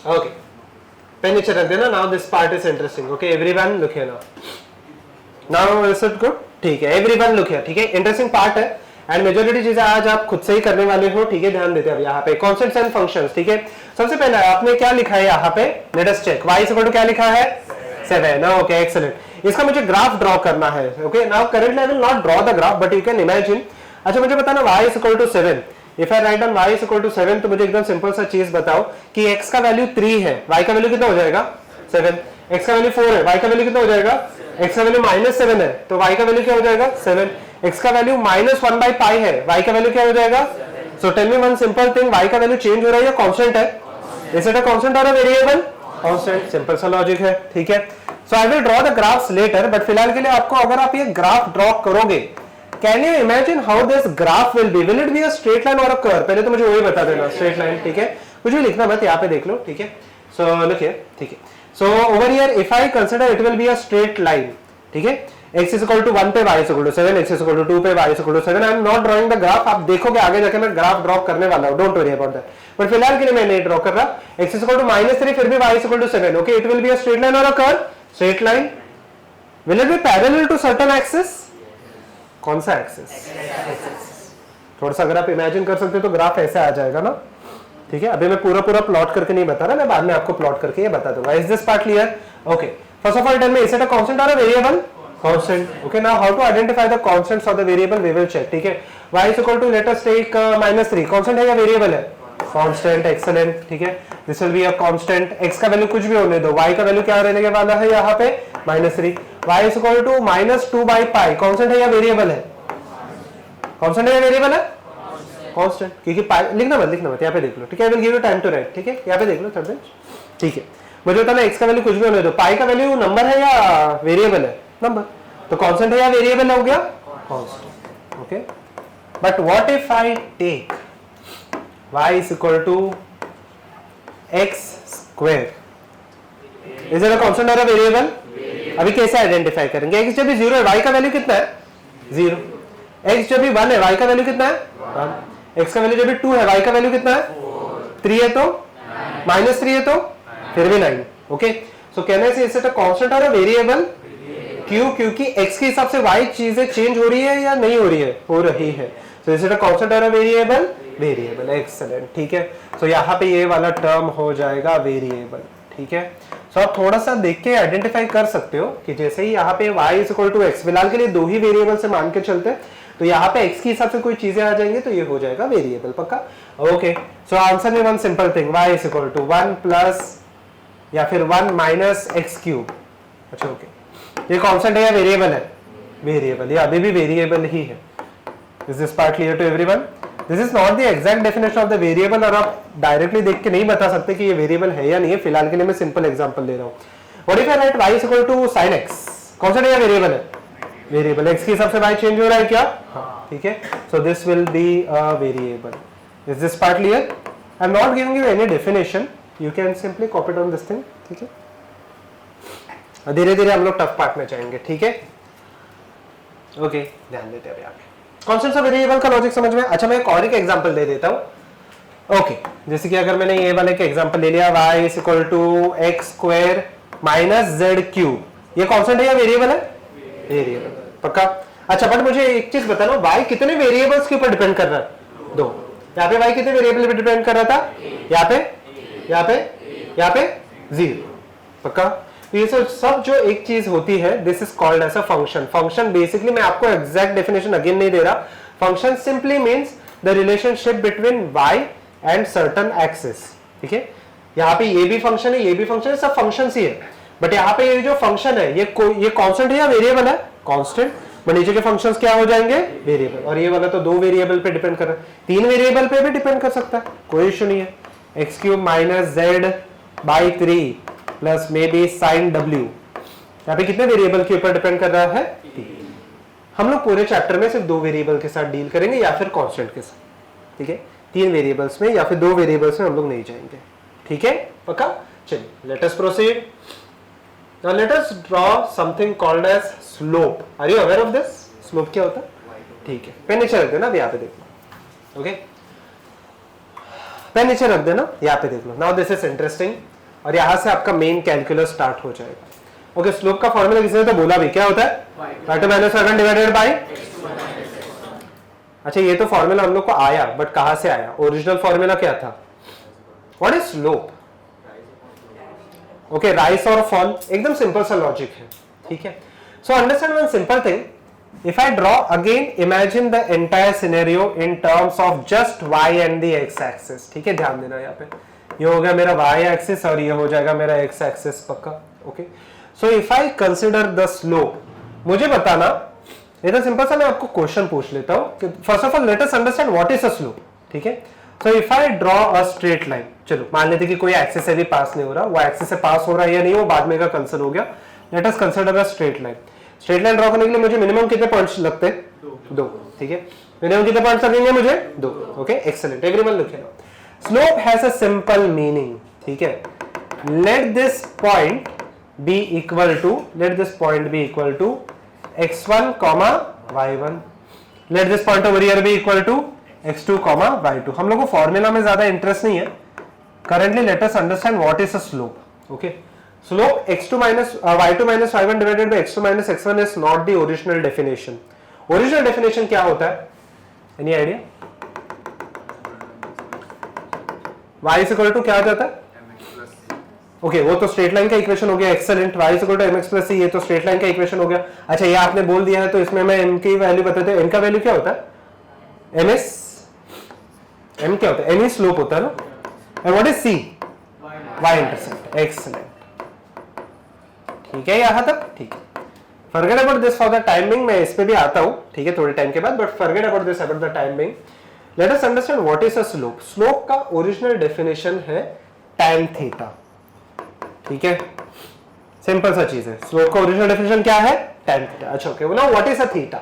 Okay, pen नीचे रख देना। Now this part is interesting. Okay everyone look here now is it good? ठीक है, एवरीवन लुक हियर। ठीक है, इंटरेस्टिंग पार्ट है एंड मेजॉरिटी चीजें आज आप खुद से ही करने वाले हो। ठीक है, ध्यान देते हैं अब यहाँ पे कॉन्स्टेंट्स एंड फंक्शंस। ठीक है, सबसे पहले आपने क्या लिखा है यहाँ पे, let us check. y equal to क्या लिखा है 7। Okay excellent. इसका मुझे ग्राफ ड्रॉ करना है। Okay now currently I will not draw the graph but you can imagine. अच्छा मुझे बताना y equal to 7, if I write on y equal to 7 तो मुझे एकदम सिंपल सा चीज बताओ कि x का वैल्यू 3 है, y का वैल्यू कितना हो जाएगा 7, x का वैल्यू 4 है, y का वैल्यू कितना हो जाएगा, x का वैल्यू -7 है तो y का वैल्यू क्या हो जाएगा 7, x का वैल्यू -1/π है, y का वैल्यू क्या हो जाएगा। So tell me one simple thing, y का वैल्यू चेंज हो रहा है या कांस्टेंट है? इज इट अ कांस्टेंट और अ वेरिएबल? कांस्टेंट। सिंपल सा लॉजिक है। ठीक है, so I will draw the graphs later but फिलहाल के लिए आपको अगर आप ये ग्राफ ड्रॉ करोगे, can you imagine how this graph will be? Will it be a straight line और अ कर्व? पहले तो मुझे वही बता देना, स्ट्रेट लाइन। ठीक है, कुछ भी लिखना मत, यहाँ पे देख लो। ठीक है, सो लुक हियर। ठीक है, so over here if I consider it will be a straight line. ठीक है, x is equal to 1 पे y is equal to 7, x is equal to 2 पे y is equal to 7। I am not drawing the graph, आप देखोगे आगे जाके मैं graph draw करने वाला हूं, don't worry about that, but फिलहाल के लिए मैं नहीं ड्रॉ कर रहा। x is equal to -3 फिर भी y is equal to 7। Okay, it will be a straight line और a curve? Straight line. Will it be parallel to certain axis? कौन सा एक्सिस? थोड़ा सा अगर आप इमेजिन कर सकते हो तो ग्राफ ऐसे आ जाएगा ना। ठीक है, अभी मैं पूरा प्लॉट करके नहीं बता रहा, मैं बाद में आपको प्लॉट करके ये बता दूंगा। Is this part clear? Okay, first of all tell me is it a constant और a variable? Constant. Okay, now how to identify the constants of the variable we will check. ठीक है, y is equal to let us take -3, constant है या variable है? Constant, excellent. ठीक है, this will be a constant. x का value कुछ भी होने दो, y का वैल्यू क्या रहने वाला है यहाँ पे -3। y is equal to -2/π, constant है या वेरिएबल है? Constant है या वेरिएबल है? Constant, क्योंकि लिखना मत यहाँ पे देख लो। ठीक है, I will give you time to write। ठीक है, यहाँ पे देख लो थर्ड बेंच। ठीक है, मुझे बताना x का वैल्यू कुछ भी होने दो, पाई का वैल्यू नंबर है या वेरिएबल है? नंबर। तो कांस्टेंट है या वेरिएबल हो गया? Constant. Okay, but what if I take y is equal to x square? Is it a constant और अ वेरिएबल? अभी कैसे आइडेंटिफाई करेंगे? x जब भी 0 है y का वैल्यू कितना है 0, x जब भी 1 है y का वैल्यू कितना है 1, x का वैल्यू जब भी 2 है y का वैल्यू कितना है 3 है तो -3 है तो फिर भी 9। ओके, सो कहने से इज इट अ कांस्टेंट और अ वेरिएबल? क्यों? क्योंकि x के हिसाब से y चीजें चेंज हो रही है या नहीं हो रही है? हो रही है। So is it a constant और अ वेरिएबल? वेरिएबल। एक्सीलेंट। ठीक है, सो यहाँ पे ये वाला टर्म हो जाएगा वेरिएबल। ठीक है, सो आप थोड़ा सा देख के आइडेंटिफाई कर सकते हो कि जैसे ही यहाँ पे y is equal to x, फिलहाल के लिए दो ही वेरिएबल से मान के चलते हैं, तो यहाँ पे x के हिसाब से कोई चीजें आ जाएंगे तो ये हो जाएगा वेरिएबल। पक्का? ओके, सो आंसर में one simple thing, y is equal to 1 plus या फिर 1 माइनस एक्स क्यूब। अच्छा ओके, ये कांस्टेंट है या वेरिएबल है? वेरिएबल, ये अभी भी वेरिएबल ही है। Is this part clear to everyone? This is not the exact definition of the variable, और आप डायरेक्टली देख के नहीं बता सकते कि ये वेरिएबल है या नहीं है। फिलहाल के लिए मैं सिंपल एग्जांपल दे रहा हूं। What if I write y is equal to sin x? Constant है या वेरिएबल है? वेरिएबल। x के हिसाब से y चेंज हो रहा है क्या? हाँ, ठीक है, so this will be a variable. Is this part clear? I am not giving you any definition, you can simply copy down this thing. ठीक है, धीरे धीरे हम लोग टफ पार्ट में जाएंगे। ठीक है, ओके, ध्यान देते हैं यहाँ पे कांस्टेंट्स और वेरिएबल का लॉजिक समझ में। अच्छा, मैं एक और एक एग्जांपल दे देता हूँ। ओके, जैसे कि अगर मैंने ये वाले का एग्जांपल ले लिया, y is equal to x square minus z cube, ये कांस्टेंट है या वेरिएबल है? वेरिएबल। पक्का? अच्छा, बट मुझे एक चीज बताना, y कितने वेरिएबल्स के ऊपर डिपेंड कर रहा है? 2। यहाँ पे y कितने वेरिएबल पे डिपेंड कर रहा था? यहाँ पे 0। पक्का? ये सब जो एक चीज होती है, this is called as a function. Function basically, मैं आपको एग्जैक्ट डेफिनेशन अगेन नहीं दे रहा, function simply means the relationship between y and certain axis. ठीक है, यहाँ पे ये भी फंक्शन है, ये भी फंक्शन है, सब फंक्शंस ही है, बट यहाँ पे ये जो फंक्शन है ये कांस्टेंट है या वेरिएबल है? कांस्टेंट। बट नीचे के फंक्शंस क्या हो जाएंगे? वेरिएबल। और ये वाला तो 2 वेरिएबल पे डिपेंड कर रहा है, 3 वेरिएबल पे भी डिपेंड कर सकता है, कोई इशू नहीं है। X cube minus z by 3 plus maybe sine w, यहाँ पे कितने वेरिएबल के ऊपर डिपेंड कर रहा है? 3। हम लोग पूरे चैप्टर में सिर्फ 2 वेरिएबल के साथ डील करेंगे या फिर कांस्टेंट के साथ। ठीक है, 3 वेरिएबल्स में या फिर 2 वेरिएबल्स में हम लोग नहीं जाएंगे। ठीक है, पक्का? चलिए, let us proceed. Now let us draw something called as slope. Are you aware of this? Slope क्या होता है? ठीक है, पेन नीचे रख देना, अभी यहाँ पे देख लो। ओके, पेन नीचे रख देना, यहाँ पे देख लो। Now this is interesting. और यहाँ से आपका मेन कैलकुलस स्टार्ट हो जाएगा। ओके, स्लोप का फॉर्मूला किसी ने तो बोला भी, क्या होता है? y2 minus y1 divided by. अच्छा, ये तो फॉर्मूला हम लोग को आया, बट कहाँ से आया? ओरिजिनल फॉर्मूला क्या था? What is slope? Okay, rise और फॉल, एकदम सिंपल सा लॉजिक है, ठीक है। So understand one simple thing, if I draw again, imagine the entire scenario in terms of just y and the x axis, ठीक है, ध्यान देना यहाँ पे, ये हो गया मेरा y axis और ये हो जाएगा मेरा x axis पक्का। Okay, so if I consider the slope, मुझे बताना, ये तो सिंपल सा मैं आपको क्वेश्चन पूछ लेता हूँ कि first of all let us understand what is a slope, ठीक है। So if I draw a straight line, चलो मान लेते कि कोई एक्सिस से भी पास नहीं हो रहा, वो एक्सिस से पास हो रहा है या नहीं वो बाद में का कंसर्न हो गया। Let us consider a straight line. Straight line draw करने के लिए मुझे मिनिमम कितने पॉइंट्स लगते हैं? दो, ठीक है। मिनिमम कितने पॉइंट्स लगेंगे मुझे? दो। ओके, एक्सीलेंट, एवरीवन लिखे लो। Slope has a simple meaning, ठीक है। Let this point be equal to, let this point be equal to x1, y1, let this point over here be equal to x2, y2। हम लोग को formula में ज्यादा interest नहीं है currently, let us understand what is a slope. Okay, slope x2 minus y2 minus y1 divided by x2 minus x1 is not the original definition. Original definition क्या होता है? Any idea? y is equal to क्या आ जाता है? Okay, वो तो straight line का equation हो गया, excellent. y is equal to mx plus c, ये तो स्ट्रेट लाइन का इक्वेशन हो गया। अच्छा, ये आपने बोल दिया है तो इसमें मैं m की वैल्यू बताते हैं। m का वैल्यू क्या होता है? ms, m क्या होता है? m स्लोप होता है ना, and what is c? y intercept, excellent, ठीक है यहां तक, ठीक है। Forget about this for the timing, मैं इस पे भी आता हूं, ठीक है, थोड़े टाइम के बाद, but forget about this about the timing. Let us understand what is a slope. Slope का ओरिजिनल डेफिनेशन है tan थीटा, ठीक है, सिंपल सा चीज है। स्लोप का ओरिजिनल डेफिनेशन क्या है? tan theta. अच्छा, okay, now what is a theta?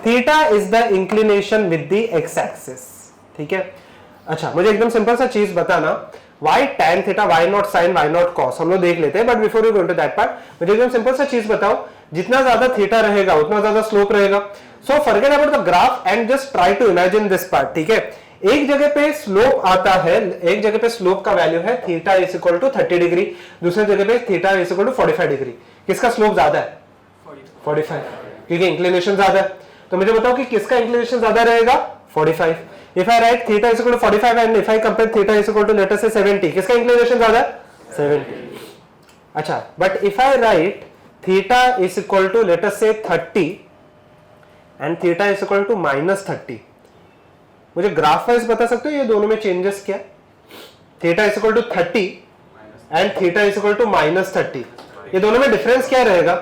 Theta is the inclination with the x axis, ठीक है। अच्छा, मुझे एकदम सिंपल सा चीज बताना, why tan theta, why not sin, why not cos, हम लोग देख लेते हैं, but before you go into that part मुझे एकदम सिंपल सा चीज बताओ, जितना ज्यादा थीटा रहेगा उतना ज्यादा स्लोप रहेगा। So forget about the graph and just try to imagine this part, ठीक है। एक जगह पे स्लोप आता है, एक जगह पे स्लोप का वैल्यू है theta is equal to 30 degree, दूसरे जगह पे theta is equal to 45 degree. किसका स्लोप ज्यादा है? 45, क्योंकि इंक्लिनेशन ज्यादा है। तो मुझे बताओ कि किसका इंक्लिनेशन ज्यादा रहेगा? 45। If I write theta is equal to 45 and if I compare theta is equal to let us say 70, किसका इंक्लिनेशन ज्यादा है? 70। अच्छा, but if I write theta is equal to let us say 30 and theta is equal to minus 30, मुझे graph wise बता सकते हो ये दोनों में चेंजेस क्या? Theta is equal to 30 and theta is equal to minus 30, ये दोनों में डिफरेंस क्या रहेगा?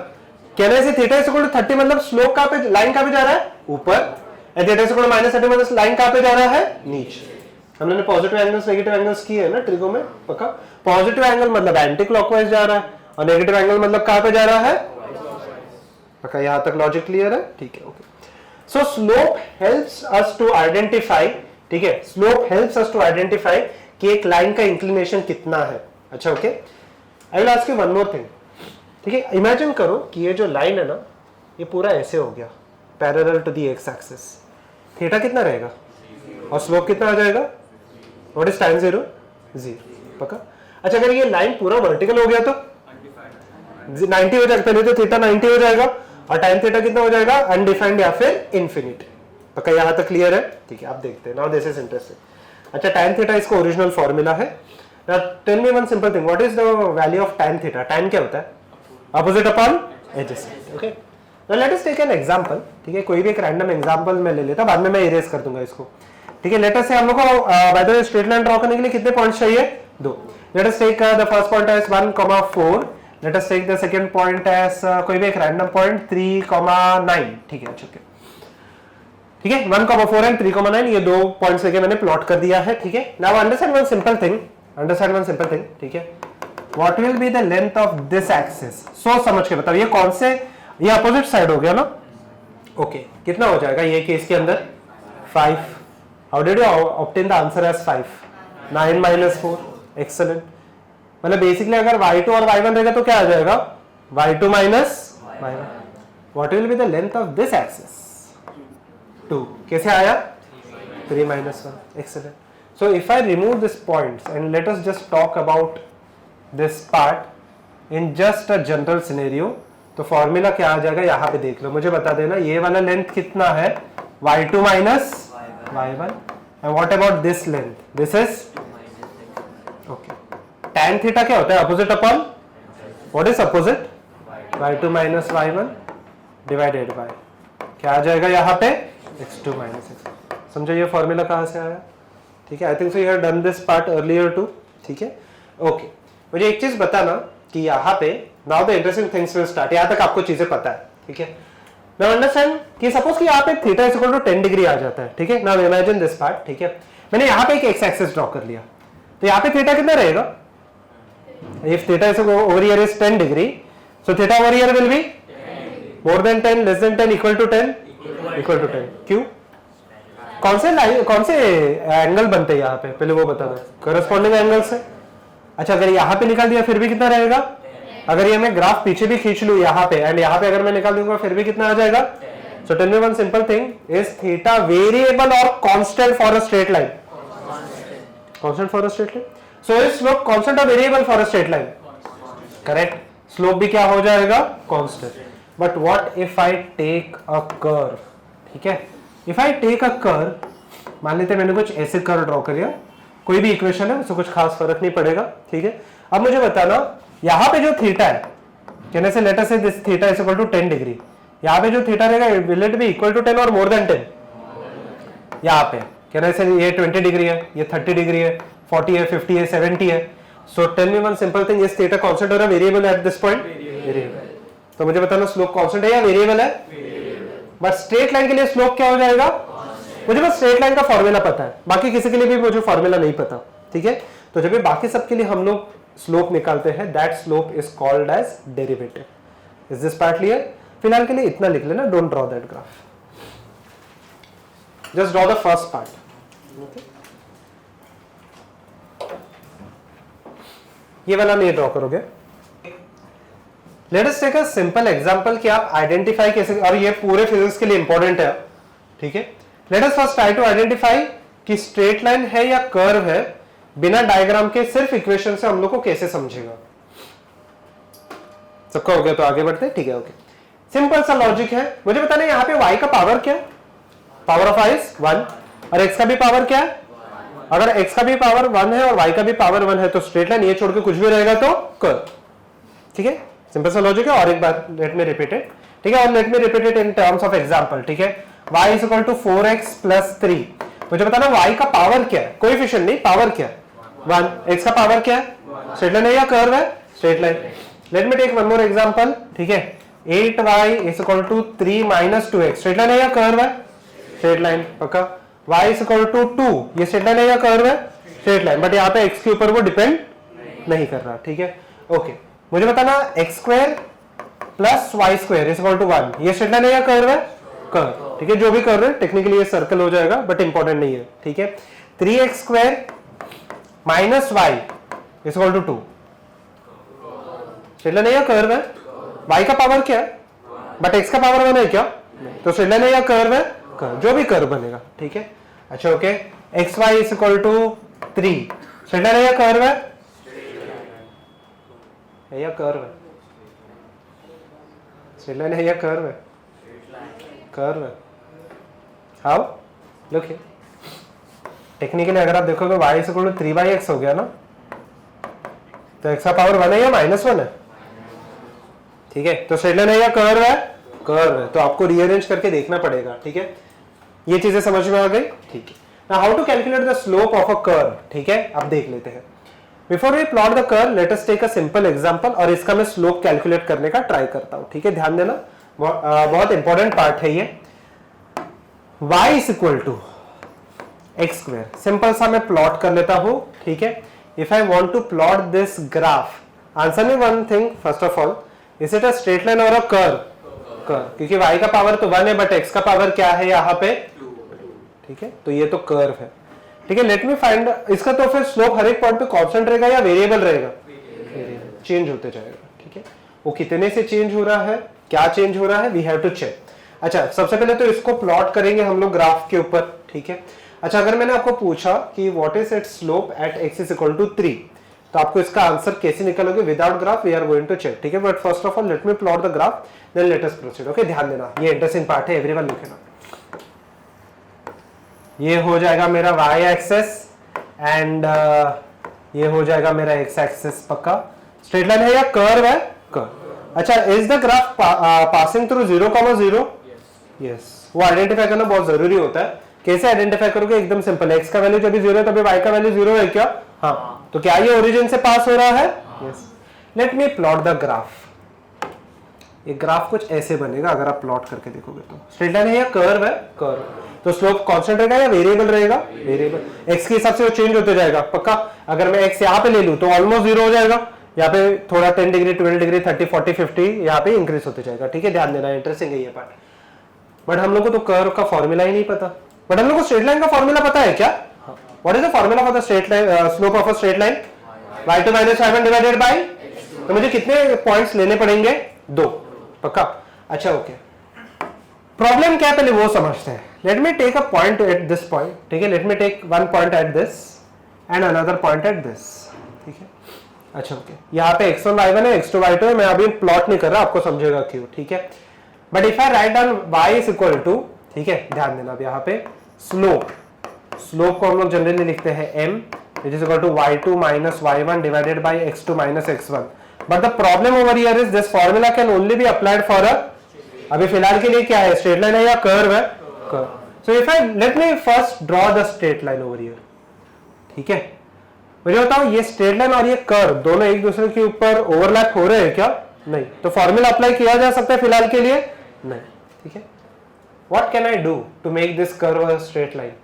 कहने से थीटा इज इक्वल टू 30 मतलब स्लोप कहां पे, लाइन कहां पे जा रहा है? ऊपर। And theta is equal to minus 30 मतलब लाइन कहां पे जा रहा है? नीचे। हमने पॉजिटिव एंगल्स नेगेटिव एंगल्स किए है ना ट्रिगो में, पक्का। पॉजिटिव एंगल मतलब एंटी क्लॉकवाइज जा रहा है और नेगेटिव एंगल मतलब कहां पे जा रहा है? पक्का, यहां तक लॉजिक क्लियर है? ठीक है, okay. So slope helps us to identify, ठीक है, slope helps us to identify कि एक लाइन का इंक्लिनेशन कितना है। अच्छा, okay. I will ask you one more thing, ठीक है। इमेजिन करो कि ये जो लाइन है ना, ये पूरा ऐसे हो गया parallel to the x axis, theta कितना रहेगा और स्लोप कितना आ जाएगा? What is tan 0? 0, पक्का। अच्छा, अगर ये लाइन पूरा वर्टिकल हो गया तो 90 हो जाएगा, पहले तो थीटा 90 हो जाएगा और tan थीटा कितना हो जाएगा? अनडिफाइंड या फिर इन्फिनिट, पक्का। यहां तक क्लियर है? ठीक है, आप देखते हैं। Now this is interesting. अच्छा, tan थीटा इसका ओरिजिनल फॉर्मूला है। Now tell me one simple thing, what is the value of tan theta? tan क्या होता है? Opposite upon adjacent, okay. Now let us take an example, ठीक है, कोई भी एक रैंडम एग्जांपल मैं ले लेता, बाद में मैं इरेज कर दूंगा इसको, ठीक है। लेट अस से हम लोग को by the way straight line draw करने के लिए कितने पॉइंट्स चाहिए? 2। Let us take the first point as 1,4, let us take the second point as कोई भी एक रैंडम पॉइंट 3,9, ठीक है। अच्छा, ठीक है, 1,4 एंड 3,9, ये 2 पॉइंट्स लेके मैंने प्लॉट कर दिया है, ठीक है। Now understand one simple thing, ठीक है। What will be the length of this axis? सोच समझ के बताओ, ये कौन से, ये अपोजिट साइड हो गया ना, ओके। कितना हो जाएगा ये केस के अंदर? 5। How did you obtain the answer as 5? 9 - 4, excellent. मतलब बेसिकली अगर y2 और y1 रहेगा तो क्या आ जाएगा? y2 - y1। What will be the length of this axis? 2। कैसे आया? 3 - 1, excellent. So if I remove this points and let us just talk about this part in just a general scenario, तो formula क्या आ जाएगा यहाँ पे देख लो, मुझे बता देना ये वाला लेंथ कितना है, y2 minus y1, and what about this length, this is okay. tan theta क्या होता है, opposite upon, what is opposite, y2 minus y1 divided by क्या आ जाएगा यहाँ पे, x2 माइनस x। समझो ये फॉर्मूला कहाँ से आया, ठीक है। I think so you have done this part earlier too, ठीक है ओके। मुझे एक चीज बताना कि यहाँ पे now the interesting things will start, यहाँ तक आपको चीजें पता है, ठीक है। नाउ अंडरस्टैंड कि सपोज कि यहाँ पे theta is equal to 10 degree आ जाता है, ठीक है। नाउ इमेजिन दिस पार्ट, ठीक है। मैंने यहाँ पे एक एक्स एक्सिस ड्रॉ कर लिया, तो यहाँ पे थीटा कितना रहेगा, if theta is over here is 10 degree, so theta over here will be more than 10, less than 10, equal to 10, equal to 10। क्यों, कौन से एंगल बनते हैं यहाँ पे, पहले वो बता दो, करस्पॉन्डिंग एंगल से। अच्छा अगर यहाँ पे निकाल दिया फिर भी कितना रहेगा, अगर ये मैं ग्राफ पीछे भी खींच लूं यहाँ पे एंड यहाँ पे अगर मैं निकाल दूंगा फिर भी कितना आ जाएगा। So tell me one simple thing, is theta variable or constant for a straight line, constant for a straight line. So is slope constant or variable for a straight line, correct. Slope भी क्या हो जाएगा, constant. But what if I take a curve, ठीक है। If I take a curve, मान लेते मैंने कुछ ऐसे कर्व ड्रॉ कर लिया, कोई भी इक्वेशन है उससे कुछ खास फर्क नहीं पड़ेगा, ठीक है। अब मुझे बताना यहाँ पे जो थीटा है, कहने से लेटर से this theta is equal to 10 degree, यहाँ पे जो थीटा रहेगा will it be equal to 10 और मोर देन 10, यहाँ पे कहने से ये 20 डिग्री है, ये 30 डिग्री है, 40 है, 50 है, 70 है। So tell me one simple thing, is theta constant or variable at this point, variable. तो मुझे बताना स्लोप कांस्टेंट है या वेरिएबल है, बट स्ट्रेट लाइन के लिए स्लोप क्या हो जाएगा, मुझे बस स्ट्रेट लाइन का फॉर्मूला पता है, बाकी किसी के लिए भी मुझे फॉर्मूला नहीं पता, ठीक है। तो जब भी बाकी सबके लिए हम लोग स्लोप निकालते हैं, that slope is called as derivative. Is this part clear, फिलहाल के लिए इतना लिख लेना, don't draw that graph, just draw the first part, ये वाला नहीं ड्रॉ करोगे। Let us take a simple example कि आप आइडेंटिफाई कैसे, और ये पूरे फिजिक्स के लिए इंपॉर्टेंट है, ठीक है। Let us first try to identify कि स्ट्रेट लाइन है या कर्व है, बिना डायग्राम के सिर्फ इक्वेशन से हम लोग को कैसे समझेगा। सबका हो गया तो आगे बढ़ते हैं, ठीक है ओके। सिंपल सा लॉजिक है, मुझे बताना यहाँ पे y का पावर क्या है, पावर ऑफ i इज 1, और x का भी पावर क्या है, अगर x का भी पावर 1 है और y का भी पावर 1 है तो स्ट्रेट लाइन, ये छोड़ के कुछ भी रहेगा तो कर्व, ठीक है। सिंपल सा लॉजिक है। और एक बार लेट मी रिपीट इट, ठीक है, और let me repeat it in terms of example, ठीक है। y is equal to 4x plus 3, मुझे बताना y का पावर क्या है, कोएफिशिएंट नहीं, पावर क्या है 1, x का पावर क्या है, स्ट्रेट लाइन है या कर्व है, straight line. Let me take one more example, ठीक है। 8y is equal to 3 minus 2x, straight line है या कर्व है, स्ट्रेट लाइन पक्का। y इज इक्वल टू 2, ये स्ट्रेट लाइन है या कर्व है, स्ट्रेट लाइन, बट यहाँ पे x के ऊपर वो डिपेंड नहीं कर रहा, ठीक है ओके। मुझे बताना x square plus y square is equal to 1, ये स्ट्रेट लाइन है या कर्व है, कर्व, ठीक है। जो भी कर रहे हैं टेक्निकली ये सर्कल हो जाएगा, बट इंपॉर्टेंट नहीं है, ठीक है। 3x square minus y is equal to 2, straight line है या कर्व है, y का पावर क्या है, बट x का पावर 1 है क्या, तो स्ट्रेट लाइन है या कर्व है, कर्व, जो भी कर्व बनेगा, ठीक है। अच्छा okay, X Y is equal to 3, straight line है या कर्व है या कर्व है, स्ट्रेट लाइन है या कर्व है, कर्व है। हाउ, लुक हियर, टेक्निकली अगर आप देखोगे y is equal to 3/x हो गया ना, तो x का पावर 1 है या -1 है, ठीक है। तो स्ट्रेट लाइन है या कर्व है, कर्व है, तो आपको रीअरेंज करके देखना पड़ेगा, ठीक है। ये चीजें समझ में आ गई, ठीक है। Now how to calculate the slope of a curve, ठीक है, अब देख लेते हैं। Before we plot the curve, let us take a simple example, और इसका मैं स्लोप कैलकुलेट करने का ट्राई करता हूं, ठीक है। ध्यान देना, बहुत इंपॉर्टेंट पार्ट है ये। y is equal to x square, simple सा मैं प्लॉट कर लेता हूं, ठीक है। If I want to plot this graph, answer me one thing first of all, is it a straight line और अ कर्व, कर्व, क्योंकि y का पावर तो 1 है बट x का पावर क्या है यहाँ पे 2, ठीक है। तो ये तो कर्व है, ठीक है। लेट मी फाइंड इसका, तो फिर स्लोप हर एक पॉइंट पे कांस्टेंट रहेगा या वेरिएबल रहेगा, चेंज होते जाएगा, ठीक है। वो कितने से चेंज हो रहा है, क्या चेंज हो रहा है, वी हैव टू चेक। अच्छा, सबसे पहले तो इसको प्लॉट करेंगे हम लोग ग्राफ के ऊपर, ठीक है। अच्छा, अगर मैंने आपको पूछा कि what is its slope at x is equal to 3, तो आपको इसका आंसर कैसे निकलोगे without graph we are going to check, ठीक है। But first of all let me plot the graph then let us proceed. Okay, ध्यान देना ये इंटरेस्टिंग पार्ट है, एवरीवन लिखेना। ये हो जाएगा मेरा y एक्सेस एंड ये हो जाएगा मेरा x एक्सेस। पक्का स्ट्रेट लाइन है या कर्व है? कर्व। अच्छा, is the graph passing through 0,0? Yes. वो आइडेंटिफाई करना बहुत जरूरी होता है। कैसे आइडेंटिफाई करोगे? एकदम सिंपल है, x का वैल्यू जब भी 0 है तभी y का वैल्यू 0 है क्या? हाँ, तो क्या ये ओरिजिन से पास हो रहा है? Yes. Late me plot the graph. ये ग्राफ कुछ ऐसे बनेगा अगर आप प्लॉट करके देखोगे तो। स्ट्रेट लाइन है या कर्व है? कर्व। तो स्लोप कांस्टेंट रहेगा या वेरिएबल रहेगा? वेरिएबल। x के हिसाब से वो चेंज होते जाएगा। पक्का अगर मैं x यहाँ पे ले लूं तो ऑलमोस्ट 0 हो जाएगा, यहाँ पे थोड़ा 10 डिग्री 12 डिग्री 30 40 50 यहाँ पे इंक्रीज होते जाएगा, ठीक है। ध्यान देना, इंटरेस्टिंग है ये पार्ट। बट हम लोग को तो कर्व का फॉर्मूला ही नहीं पता। बट हम लोग को स्ट्रेट लाइन का फॉर्मूला पता है क्या? What is the formula for the straight line slope of a straight line? y2 - y1 divided by. तो मुझे कितने पॉइंट्स लेने पड़ेंगे? 2। पक्का। अच्छा ओके, प्रॉब्लम क्या है पहले वो समझते हैं। Let me take a point at this point, ठीक है। Let me take one point at this and another point at this, ठीक है। अच्छा ओके, यहाँ पे x1 y1 है, x2 y2 है। मैं अभी प्लॉट नहीं कर रहा, आपको समझेगा क्यों, ठीक है। But if I write down y is equal to, ठीक है, ध्यान देना अब यहाँ पे स्लोप को हम लोग जनरली लिखते हैं m which is equal to y2 minus y1 divided by x2 minus x1. But the problem over here is this formula can only be applied for a, अभी फिलहाल के लिए क्या है, स्ट्रेट लाइन है या कर्व है? Curve. So if I let me first draw the straight line over here, ठीक है। मुझे बताओ ये स्ट्रेट लाइन और ये कर्व दोनों एक दूसरे के ऊपर ओवरलैप हो रहे हैं क्या? नहीं। तो फॉर्मूला अप्लाई किया जा सकता है फिलहाल के लिए? नहीं, ठीक है। What can I do to make this curve a straight line?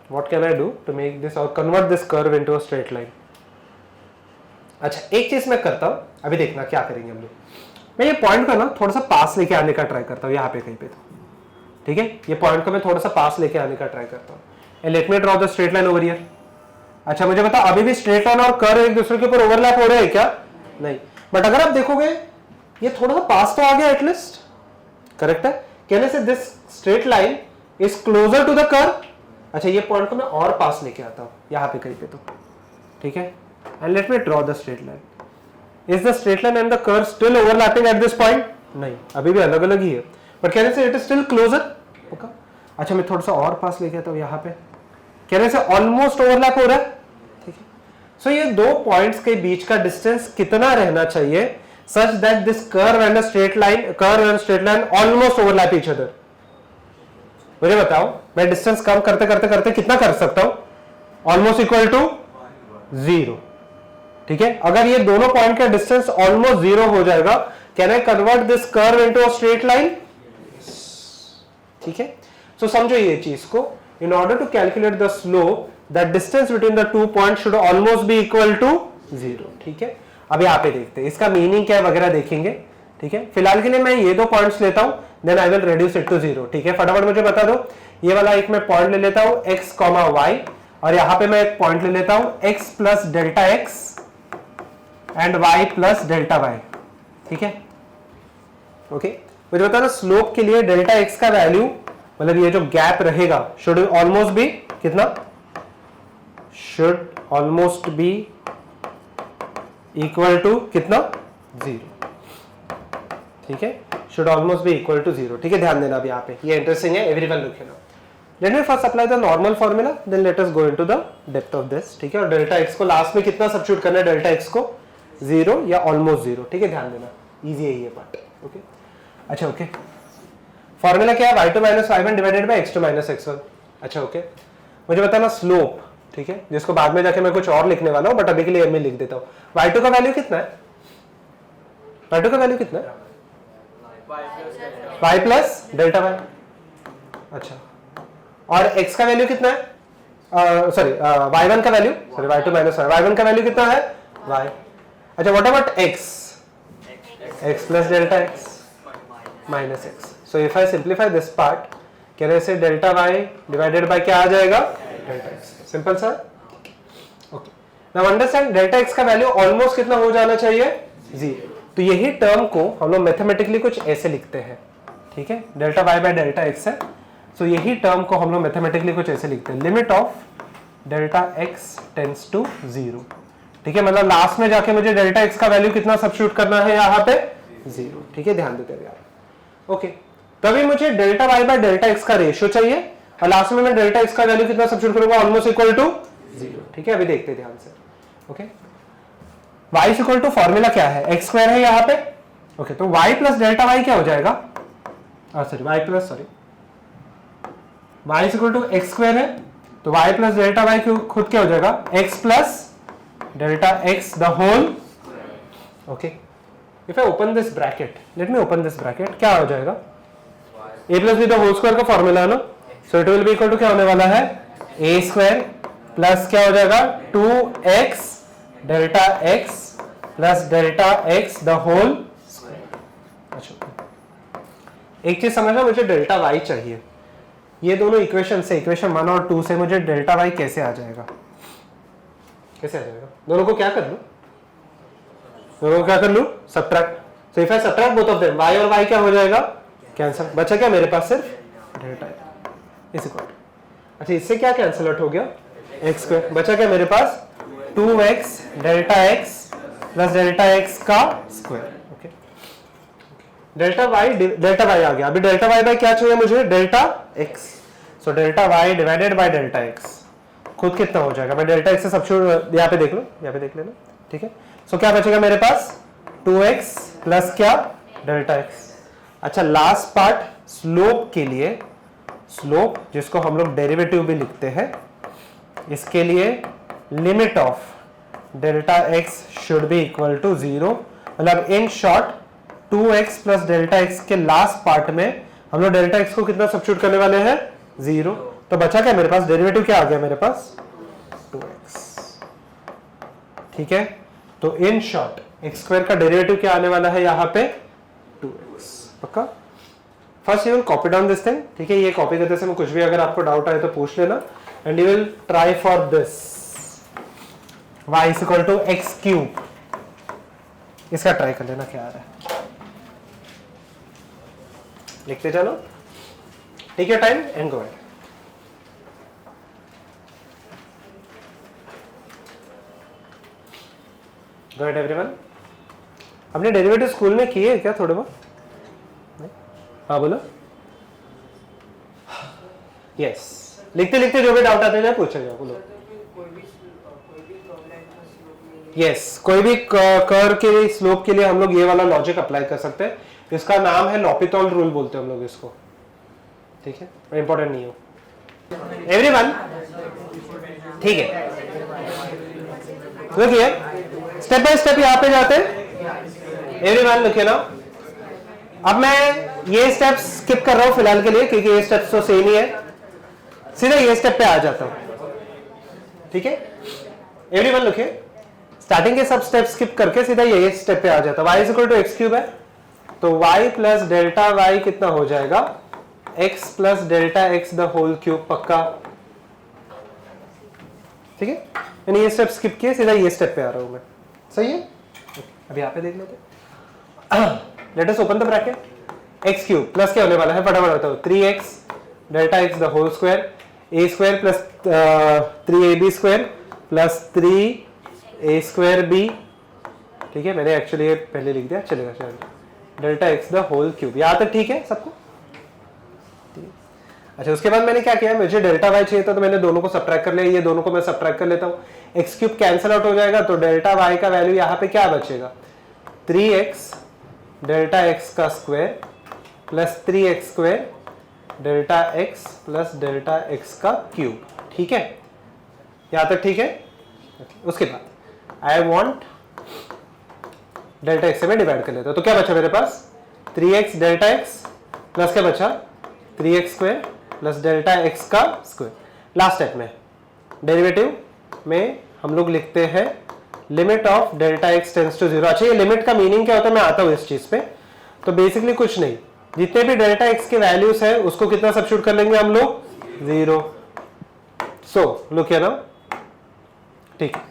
What can I do to make this or convert this curve into a straight line? अच्छा, एक चीज मैं करता हूं, अभी देखना क्या करेंगे हम लोग। मैं ये पॉइंट को ना थोड़ा सा पास लेके आने का ट्राई करता हूं, यहाँ पे कहीं पे, तो ठीक है। ये पॉइंट को मैं थोड़ा सा पास लेके आने का ट्राई करता हूं and let me draw the straight line over here. अच्छा, मुझे बता अभी भी स्ट्रेट लाइन और कर्व एक दूसरे के ऊपर ओवरलैप हो रहे हैं क्या? नहीं। बट अगर आप देखोगे ये थोड़ा सा पास तो आ गया एटलीस्ट, करेक्ट है। कहने से this straight line is closer to the curve. अच्छा, ये पॉइंट को मैं और पास लेके आता हूं यहाँ पे कहीं पे, तो ठीक है। And let me draw the straight line. Is the straight line and the curve still overlapping eight this point? नहीं, अभी भी अलग अलग ही है, बट कहने से it is still closer. Okay, अच्छा मैं थोड़ा सा और पास लेके आता हूं यहाँ पे, कहने से ऑलमोस्ट ओवरलैप हो रहा है, ठीक है। सो ये दो पॉइंट्स के बीच का डिस्टेंस कितना रहना चाहिए such that this curve and straight line almost overlap each other? मुझे बताओ, मैं डिस्टेंस कम करते करते करते कितना कर सकता हूं? ऑलमोस्ट इक्वल टू 0, ठीक है। अगर ये दोनों पॉइंट का डिस्टेंस ऑलमोस्ट 0 हो जाएगा, can I convert this curve into a straight line? ठीक है। सो समझो ये चीज को, in order to calculate the slope the distance between the two point should almost be equal to 0, ठीक है। अब यहाँ पे देखते हैं इसका मीनिंग क्या है वगैरह देखेंगे, ठीक है। फिलहाल के लिए मैं ये दो पॉइंट्स लेता हूं, then I will reduce it to 0, ठीक है। फटाफट मुझे बता दो, ये वाला एक मैं पॉइंट ले लेता हूं x, y, और यहां पे मैं एक पॉइंट ले लेता हूं x plus delta x and y plus delta y, ठीक है। ओके, मुझे बता दो स्लोप के लिए डेल्टा x का वैल्यू, मतलब ये जो गैप रहेगा, शुड ऑलमोस्ट बी कितना? Should almost be equal to कितना? 0, ठीक है। Should almost be equal to 0, ठीक है। ध्यान देना अब यहाँ पे, ये इंटरेस्टिंग है, everyone look here. Let me first apply the normal formula, then let us go into the depth of this, ठीक है। और डेल्टा x को लास्ट में कितना सब्स्टिट्यूट करना है? डेल्टा x को 0 या ऑलमोस्ट 0, ठीक है। ध्यान देना, इजी है ये पार्ट, ओके। अच्छा ओके, फॉर्मूला क्या है? y2 - y1 divided by x2 - x1। अच्छा ओके, मुझे बताना स्लोप, ठीक है, जिसको बाद में जाके मैं कुछ और लिखने वाला हूं, बट अभी के लिए मैं लिख देता हूं। y2 का वैल्यू कितना है? y2 का वैल्यू कितना है? y plus delta y। अच्छा, और x का वैल्यू कितना है? सॉरी, y1 का वैल्यू, सॉरी y2 - y1 का वैल्यू कितना है? y। अच्छा, what about x? x plus delta x minus x। So if I simplify this part, can say delta y divided by क्या आ जाएगा? Delta x। Simple sir, okay. Now understand, delta x का value almost कितना हो जाना चाहिए? 0। तो यही term को हम लोग मैथमेटिकली कुछ ऐसे लिखते हैं, ठीक है। Delta y by delta x है, सो यही टर्म को हम लोग मैथमेटिकली कुछ ऐसे लिखते हैं, limit of delta X tends to 0। ठीक है, मतलब लास्ट में जाके मुझे डेल्टा एक्स का वैल्यू कितना सब्स्टिट्यूट करना है यहाँ पे 0। ठीक है, ध्यान देते यार। ओके, तभी मुझे delta Y by delta X का रेशियो चाहिए और लास्ट में मैं डेल्टा एक्स का वैल्यू कितना सब्स्टिट्यूट करूंगा, ऑलमोस्ट इक्वल टू 0। ठीक है, अभी देखते ध्यान से। Okay, y is equal to formula क्या है, एक्स स्क्वायर है यहाँ पे। ओके, तो y प्लस डेल्टा वाई क्या हो जाएगा, sorry y is equal to x square है, तो y प्लस डेल्टा वाई खुद क्या हो जाएगा, x plus delta x the whole. Okay, if I open this bracket, let me open this bracket, क्या हो जाएगा, a plus B the whole square का फॉर्मूला है ना, so it will be equal to क्या होने वाला है, a स्क्वायर प्लस क्या हो जाएगा 2x delta x plus delta x the whole square. अच्छा, एक चीज समझना, मुझे डेल्टा y चाहिए। ये दोनों इक्वेशन से, इक्वेशन 1 और 2 से मुझे डेल्टा y कैसे आ जाएगा, कैसे आ जाएगा, दोनों को क्या कर लूं, दोनों को क्या कर लूं, subtract. So if I subtract both of them, y और y क्या हो जाएगा, कैंसिल, बचा क्या मेरे पास सिर्फ डेल्टा इज इक्वल। अच्छा, इससे क्या कैंसिल आउट हो गया, एक्स स्क्वायर, बचा क्या मेरे पास 2x delta x plus delta x का स्क्वायर। ओके, डेल्टा y आ गया। अभी डेल्टा y बाय क्या चाहिए मुझे, delta x। So delta y divided by delta x खुद कितना हो जाएगा, मैं डेल्टा x से सब्स्टिट्यूट यहाँ पे देख लो, यहाँ पे देख लेना। ठीक है, सो क्या बचेगा मेरे पास 2x प्लस क्या डेल्टा x। अच्छा, लास्ट पार्ट स्लोप के लिए, स्लोप जिसको हम लोग डेरिवेटिव भी लिखते हैं, इसके लिए limit of delta x should be equal to 0। मतलब in short 2x plus delta x के लास्ट पार्ट में हम लोग डेल्टा x को कितना सब्स्टिट्यूट करने वाले हैं, 0। तो बचा क्या मेरे पास, डेरिवेटिव क्या आ गया मेरे पास 2x। ठीक है, तो इन शॉर्ट x स्क्वायर का डेरिवेटिव क्या आने वाला है यहाँ पे 2x। पक्का, first you will copy down this thing. ठीक है, ये कॉपी करते समय कुछ भी अगर आपको डाउट आए तो पूछ लेना, and you will try for this y is equal to X cube. इसका ट्राई कर लेना क्या आ रहा है, लिखते चलो। Take your time and go ahead. Go ahead everyone. हमने डेरिवेटिव स्कूल में किए क्या थोड़े बहुत, हाँ बोलो। यस, लिखते लिखते जो भी डाउट आते जाए पूछा जाए, बोलो। यस, कोई भी कर्व के स्लोप के लिए हम लोग ये वाला लॉजिक अप्लाई कर सकते हैं। इसका नाम है लॉपिथॉल रूल बोलते हैं हम लोग इसको। ठीक है, इंपॉर्टेंट नहीं हो एवरीवन। ठीक है, देखिए स्टेप बाय स्टेप यहाँ पे जाते हैं एवरीवन, लिखे ना। अब मैं ये स्टेप्स स्किप कर रहा हूं फिलहाल के लिए, क्योंकि ये स्टेप्स तो सेम ही है। सीधा ये स्टेप पे आ जाता हूं। ठीक है एवरीवन, लिखिए स्टार्टिंग के सब स्टेप स्किप करके सीधा ये स्टेप पे आ जाता है। y is equal to X cube है, तो y प्लस डेल्टा y कितना हो जाएगा, x plus delta x the whole cube. पक्का, ठीक है, यानी ये स्टेप स्किप किए, सीधा ये स्टेप पे आ रहा हूं मैं। सही है, अभी यहाँ पे देख लेते। Let us open the bracket. X cube plus क्या होने वाला है, फटाफट बताओ, 3x delta x the whole square, a square plus 3ab square plus 3a square b। ठीक है, मैंने एक्चुअली ये पहले लिख दिया, चलेगा शायद, delta x the whole cube. यहाँ तक ठीक है सबको। अच्छा, उसके बाद मैंने क्या किया, मुझे डेल्टा y चाहिए था तो मैंने दोनों को सब्ट्रैक्ट कर लिया। ये दोनों को मैं सब्ट्रैक्ट कर लेता हूँ, एक्स क्यूब कैंसिल आउट हो जाएगा, तो डेल्टा y का वैल्यू यहाँ पे क्या बचेगा, 3x डेल्टा x का square plus 3x square delta x plus delta x का क्यूब। ठीक है, यहाँ तक ठीक है। उसके बाद आई वॉन्ट डेल्टा x से मैं डिवाइड कर लेता हूँ, तो क्या बचा मेरे पास, 3x डेल्टा x प्लस क्या बचा, 3x square plus delta x का स्क्वायर। लास्ट स्टेप में डेरिवेटिव में हम लोग लिखते हैं limit of delta x tends to 0। अच्छा, ये लिमिट का मीनिंग क्या होता है, मैं आता हूँ इस चीज पे। तो बेसिकली कुछ नहीं, जितने भी डेल्टा x के वैल्यूज है उसको कितना सब्स्टिट्यूट कर लेंगे हम लोग, 0। सो लुक हियर नाउ, ठीक है,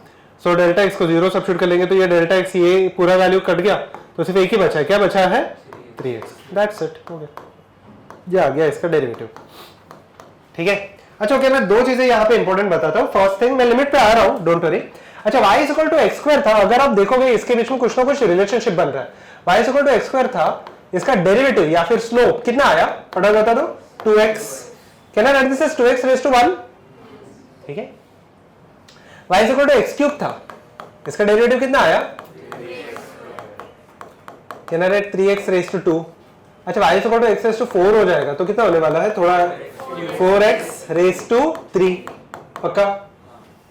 सो डेल्टा x को 0 सब्स्टिट्यूट कर लेंगे, तो ये डेल्टा x ये पूरा वैल्यू कट गया, तो सिर्फ एक ही बचा है, क्या बचा है, 3x। दैट्स इट, हो गया, ये आ गया इसका डेरिवेटिव। ठीक है, अच्छा ओके, मैं दो चीजें यहाँ पे इंपॉर्टेंट बताता हूँ। फर्स्ट थिंग, मैं लिमिट पे आ रहा हूँ, डोंट वरी। अच्छा y is equal to x square था, अगर आप देखोगे इसके बीच में कुछ ना कुछ रिलेशनशिप बन रहा है। y is equal to x square था, इसका डेरिवेटिव या फिर स्लोप कितना आया, फटाफट बता दो, 2x। Can I write this as 2x raise to 1? ठीक है। y is equal to X cube था, इसका डेरिवेटिव कितना आया, can I write 3x raise to 2? अच्छा y is equal to x raise to 4 हो जाएगा, तो कितना होने वाला है, थोड़ा 4x रेज़ टू 3, पक्का?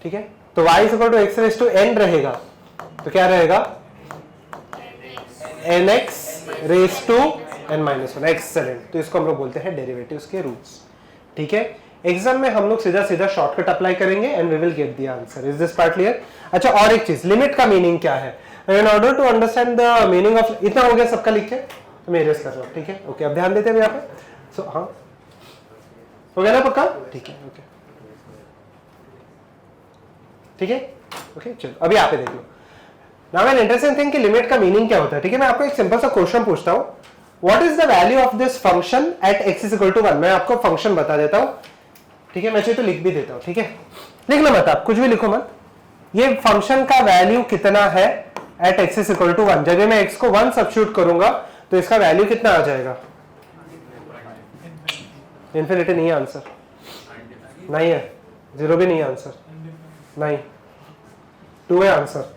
ठीक है, तो y is equal to x raise to n रहेगा, तो क्या रहेगा, nx raise to n minus 1। Excellent, तो इसको हम लोग बोलते हैं डेरिवेटिव्स के रूट्स। ठीक है, एग्जाम में हम लोग सीधा सीधा शॉर्टकट अप्लाई करेंगे and we will get the answer. Is this part clear? अच्छा, और एक चीज, लिमिट का मीनिंग क्या है, in order to understand the meaning of, इतना हो गया सबका लिख के, तो मैं इरेज कर रहा हूँ। ठीक है, ओके, अब ध्यान देते हैं यहाँ पे। सो हाँ, हो गया ना पक्का? ठीक है, ओके ठीक है, ओके चलो अभी यहाँ पे देख लो। नाउ एन इंटरेस्टिंग थिंग कि लिमिट का मीनिंग क्या होता है। ठीक है, मैं आपको एक सिंपल सा क्वेश्चन पूछता हूँ, what is the value of this function at x is equal to 1? मैं आपको फंक्शन बता देता हूँ। ठीक है, मैं चाहिए तो लिख भी देता हूँ। ठीक है, लिखना मत, आप कुछ भी लिखो मत। ये फंक्शन का वैल्यू कितना है at x is equal to 1? जब मैं x को 1 सब्स्टिट्यूट करूंगा तो इसका वैल्यू कितना आ जाएगा? इन्फिनिटी नहीं है आंसर, नहीं है, 0 भी नहीं है आंसर, नहीं, 2 है आंसर।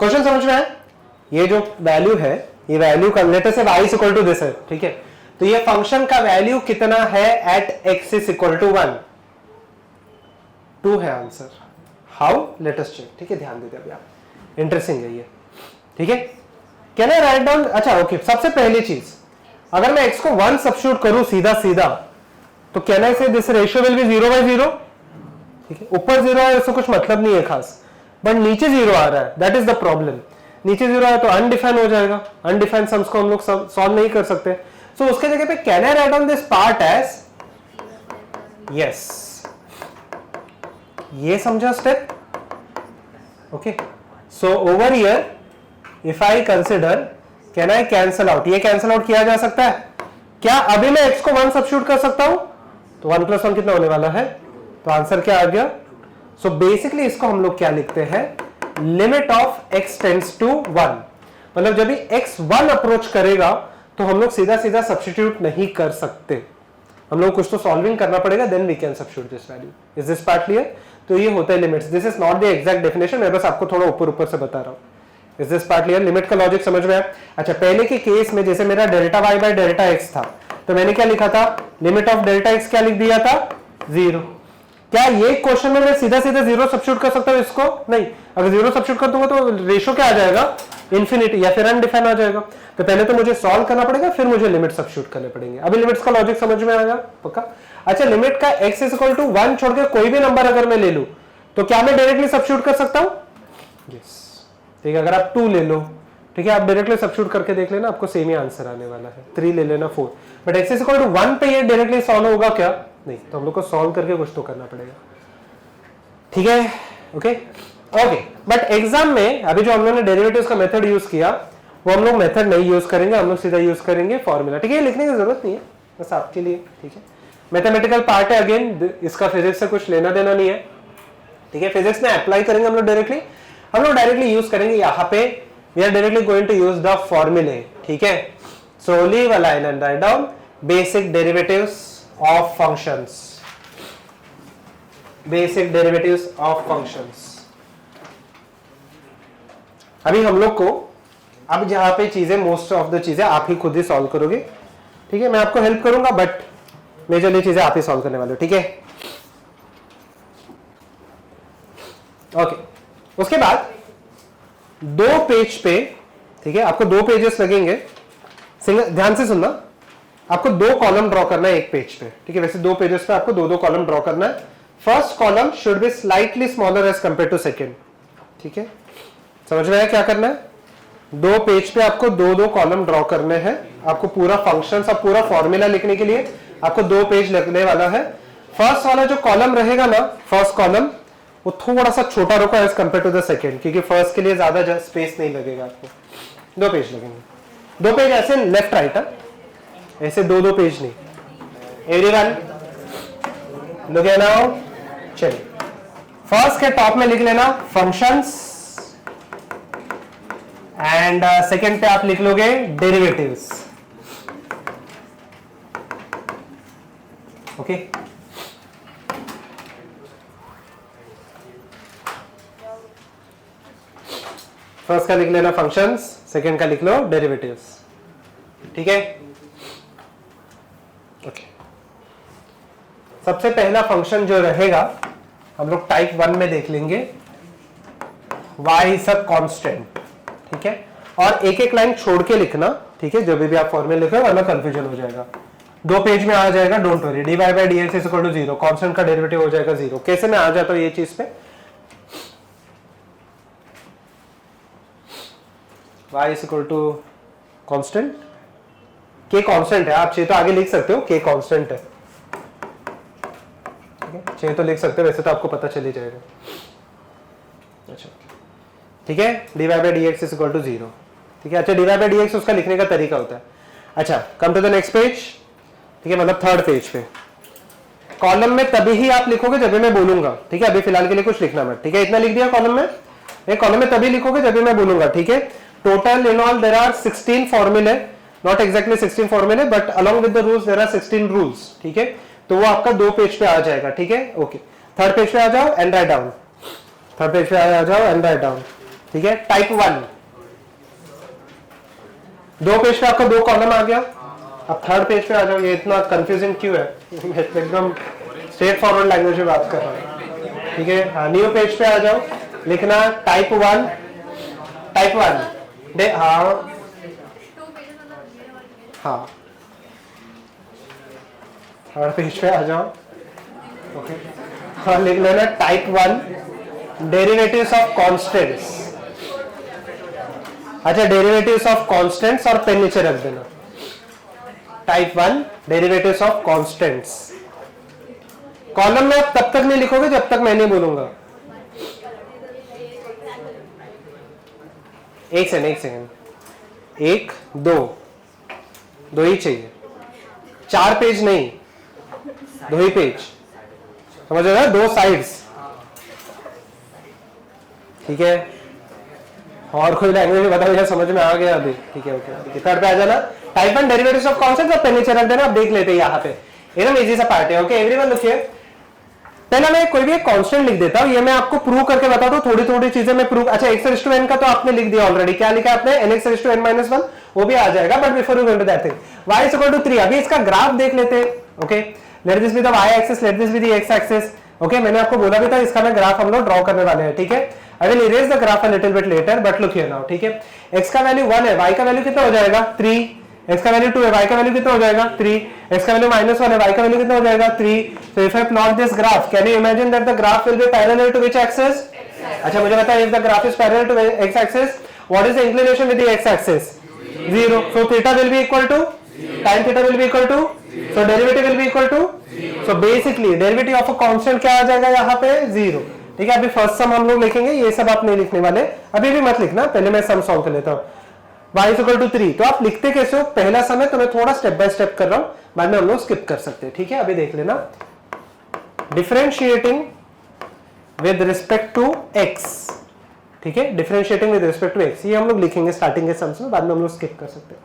क्वेश्चन समझ में है? ये जो वैल्यू है, ये वैल्यू का लेटर से y is equal to this है। ठीक है, तो ये फंक्शन का वैल्यू कितना है at x is equal to 1? 2 है answer. How? Let us check. ठीक है, ध्यान देते अभी आप, इंटरेस्टिंग है ये। ठीक है, कैन आई राइट डाउन? अच्छा ओके, सबसे पहली चीज, अगर मैं x को 1 सब्स्टिट्यूट करूं सीधा सीधा, तो कैन आई से दिस रेशियो विल बी 0/0? ठीक है, ऊपर 0 है उससे कुछ मतलब नहीं है खास, बट नीचे 0 आ रहा है, दैट इज द प्रॉब्लम। नीचे 0 है तो अनडिफाइन हो जाएगा, अनडिफाइन सम्स को हम लोग सॉल्व नहीं कर सकते। सो उसके जगह पे can I write on this part as, yes, ये समझा step? Okay, so over here if I consider, can I cancel out? ये कैंसल आउट किया जा सकता है क्या? अभी मैं x को 1 सब्स्टिट्यूट कर सकता हूं, तो 1 + 1 कितना होने वाला है? तो आंसर क्या आ गया? सो बेसिकली इसको हम लोग क्या लिखते हैं, limit of x tends to 1। मतलब जब भी x 1 अप्रोच करेगा तो हम लोग सीधा सीधा सब्स्टिट्यूट नहीं कर सकते, हम लोग कुछ तो सॉल्विंग करना पड़ेगा, then we can substitute this value. Is this part clear? तो ये होता है limits. This is not the exact definition, मैं बस आपको थोड़ा ऊपर ऊपर से बता रहा हूं। Is this part clear? Limit का लॉजिक समझ में आया? अच्छा, पहले के केस में जैसे मेरा delta y by delta x था, तो मैंने क्या लिखा था, लिमिट ऑफ डेल्टा x क्या लिख दिया था, 0। क्या ये क्वेश्चन में मैं सीधा सीधा 0 सब्स्टिट्यूट कर सकता हूं इसको? नहीं, अगर 0 सब्स्टिट्यूट कर दूंगा तो रेशियो क्या आ जाएगा, इन्फिनिटी या फिर अनडिफाइन आ जाएगा। तो पहले तो मुझे सॉल्व करना पड़ेगा, फिर मुझे लिमिट सब्स्टिट्यूट करने पड़ेंगे। अभी लिमिट्स का लॉजिक समझ में आएगा पक्का? अच्छा, लिमिट का x इज इक्वल टू 1 छोड़ के कोई भी नंबर अगर मैं ले लूं, तो क्या मैं डायरेक्टली सब्स्टिट्यूट कर सकता हूं? यस। ठीक है, अगर आप 2 ले लो, ठीक है, आप डायरेक्टली सब्स्टिट्यूट करके देख लेना, आपको सेम ही आंसर आने वाला है। 3 ले लेना, 4, but x is equal to 1 पे ये डायरेक्टली सॉल्व होगा क्या? नहीं, तो हम लोग को सॉल्व करके कुछ तो करना पड़ेगा। ठीक है, ओके ओके। बट एग्जाम में अभी जो हम लोगों ने डेरिवेटिव्स का मेथड यूज किया, वो हम लोग मेथड नहीं यूज करेंगे, हम लोग सीधा यूज करेंगे फॉर्मूला। ठीक है, लिखने की जरूरत नहीं है, बस आपके लिए। ठीक है, मैथमेटिकल पार्ट है, अगेन इसका फिजिक्स से कुछ लेना देना नहीं है। ठीक है, फिजिक्स में अप्लाई करेंगे हम लोग डायरेक्टली यूज करेंगे यहाँ पे, we are directly going to use the formulae. ठीक है, so leave a line and write down basic derivatives of functions, basic derivatives of functions. अभी हम लोग को, अब जहां पे चीजें, मोस्ट ऑफ द चीजें आप ही खुद ही सॉल्व करोगे। ठीक है, मैं आपको हेल्प करूंगा, बट मेजरली चीजें आप ही सॉल्व करने वाले हो। ठीक है, ओके। उसके बाद 2 पेज पे, ठीक है, आपको 2 पेजेस लगेंगे, सिंगल, ध्यान से सुनना, आपको 2 कॉलम ड्रॉ करना है एक पेज पे। ठीक है, वैसे 2 पेजेस पे आपको 2 कॉलम ड्रॉ करना है। First column should be slightly smaller as compare to second. ठीक है, समझ में आया क्या करना है? 2 पेज पे आपको 2 कॉलम ड्रॉ करने हैं। आपको पूरा फंक्शन और पूरा फॉर्मूला लिखने के लिए आपको 2 पेज लगने वाला है। फर्स्ट वाला जो कॉलम रहेगा ना, फर्स्ट कॉलम, वो थोड़ा सा छोटा रखो as compare to the second, क्योंकि फर्स्ट के लिए ज्यादा स्पेस नहीं लगेगा आपको। 2 पेज लगेंगे, 2 पेज ऐसे लेफ्ट राइट, ऐसे 2 पेज नहीं। एवरीवन लुक एट नाउ, चलिए फर्स्ट के टॉप में लिख लेना फंक्शंस एंड सेकंड पे आप लिख लोगे डेरिवेटिव्स। ओके फर्स्ट का लिख लेना फंक्शंस, सेकंड का लिख लो डेरिवेटिव्स। ठीक है, ओके। सबसे पहला फंक्शन जो रहेगा हम लोग टाइप 1 में देख लेंगे, y इज अ कांस्टेंट। ठीक है, और एक एक लाइन छोड़ के लिखना, ठीक है, जब भी आप फॉर्मूला लिखो वरना कंफ्यूजन हो जाएगा। 2 पेज में आ जाएगा, don't worry. dy by d x is equal to 0, constant का डेरिवेटिव हो जाएगा 0। कैसे मैं आ जाता हूं ये चीज पे, y is equal to constant, k constant है, आप चाहिए तो आगे लिख सकते हो k कांस्टेंट है, चाहिए तो लिख सकते हो, वैसे तो आपको पता चल ही जाएगा। अच्छा ठीक है, dy by d x is equal to 0। ठीक है, अच्छा dy बाई डी एक्स उसका लिखने का तरीका होता है। अच्छा come to the next page. ठीक है, मतलब थर्ड पेज पे कॉलम में तभी ही आप लिखोगे जब भी मैं बोलूंगा। ठीक है, अभी फिलहाल के लिए कुछ लिखना मत। ठीक है, इतना लिख दिया कॉलम में, एक कॉलम में तभी लिखोगे जब भी मैं बोलूंगा। ठीक है, total in all there are 16 formulae, not exactly 16 formulae but along with the rules there are 16 rules. ठीक है, तो वो आपका 2 पेज पे आ जाएगा। ठीक है, ओके। थर्ड पेज पे आ जाओ and write down, third page पे आ जाओ एंड राइट डाउन। ठीक है, टाइप 1 2 पेज पे आपका 2 कॉलम आ गया। अब थर्ड पेज पे आ जाओ, ये इतना कंफ्यूजिंग क्यों है, एकदम स्ट्रेट फॉरवर्ड लैंग्वेज में बात कर रहा हूँ। ठीक है, हाँ न्यू पेज पे आ जाओ, लिखना टाइप 1, टाइप 1 दे, हाँ हाँ थर्ड पेज पे आ जाओ। ओके, हाँ लिख लेना टाइप 1 डेरिवेटिव्स ऑफ कॉन्स्टेंट्स। अच्छा डेरिवेटिव्स ऑफ कॉन्स्टेंट्स और पेन नीचे रख देना, type 1 derivatives of constants. Column में आप तब तक नहीं लिखोगे जब तक मैं नहीं बोलूंगा। एक सेकंड, 1 2 ही चाहिए, 4 पेज नहीं, 2 ही पेज, समझ रहे हो, 2 साइड्स। ठीक है, और कोई लैंग्वेज में बताओ, समझ में आ गया अभी। ठीक है, ओके। थर्ड पे आ जाना, टाइप 1 डेरिवेटिव्स ऑफ कॉन्स्टेंट्स और पेन नीचे रख देना। अब देख लेते हैं यहाँ पे, एकदम इजी सा पार्ट है। ओके एवरीवन लुक हियर, पहले मैं कोई भी एक कांस्टेंट लिख देता हूं, ये मैं आपको प्रूव करके बताता हूं, थोड़ी थोड़ी चीजें मैं प्रूव। अच्छा x⁻n का तो आपने लिख दिया ऑलरेडी, क्या लिखा आपने, nx⁻n-1, वो भी आ जाएगा, but before we go into that thing, y is equal to 3। अभी इसका ग्राफ देख लेते हैं। Okay, let this be the y axis, let this be the x axis. Okay, मैंने आपको बोला भी था इसका मैं ग्राफ हम लोग ड्रॉ करने वाले हैं। ठीक है, I will erase the graph a little bit letter, but look here now. ठीक है, x का वैल्यू 1 है, y का वैल्यू कितना हो जाएगा 3, x का वैल्यू 2 है, y का वैल्यू कितना हो जाएगा 3, x का वैल्यू -1 है, y का वैल्यू कितना हो जाएगा 3। So if I plot this graph, can you imagine that the graph will be parallel to which axis? अच्छा मुझे बताइए, if the graph is parallel to x axis, what is the inclination with the x axis? 0. So theta will be equal to, tan theta will be equal to, so derivative will be equal to, so basically derivative of a constant क्या आ जाएगा यहाँ पे 0। ठीक है, अभी first सम हम लोग लिखेंगे, ये सब आप नहीं लिखने वाले, अभी भी मत लिखना, पहले मैं सम सॉल्व कर लेता हूँ। y is equal to 3, तो आप लिखते कैसे हो, पहला सम है तो मैं थोड़ा स्टेप बाय स्टेप कर रहा हूं, बाद में हम लोग स्किप कर सकते हैं। ठीक है, अभी देख लेना, differentiating with respect to x। ठीक है, differentiating with respect to x, ये हम लोग लिखेंगे स्टार्टिंग के सम्स में, बाद में हम लोग स्किप कर सकते हैं।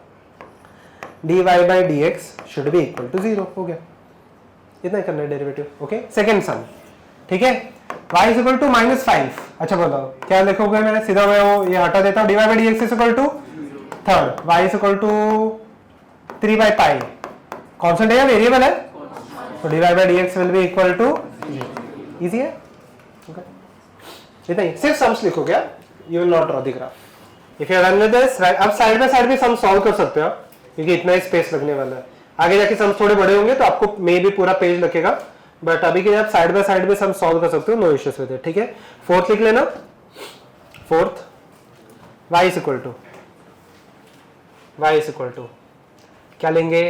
dy by dx should be equal to 0, हो गया, इतना ही करना है डेरिवेटिव। ओके, सेकंड सम। ठीक है, y इज इक्वल टू -5। अच्छा बताओ क्या लिखोगे, मैंने सीधा मैं वो ये हटा देता हूं, dy by dx is equal to third, y is equal to 3 by pi, constant है या वेरिएबल है, तो dy by dx will be equal to, easy है। ओके, इतना ही, सिर्फ सम्स लिखोगे, you will not draw the graph. If you run with this, अब साइड बाय साइड भी सम सॉल्व कर सकते हो, क्योंकि इतना ही स्पेस लगने वाला है। आगे जाके सम्स थोड़े बड़े होंगे तो आपको मे भी पूरा पेज लगेगा, बट अभी के लिए आप साइड बाय साइड भी सम सॉल्व कर सकते हो, नो इश्यूज विद इट। ठीक है, फोर्थ लिख लेना, fourth y is equal to, y is equal to क्या लेंगे,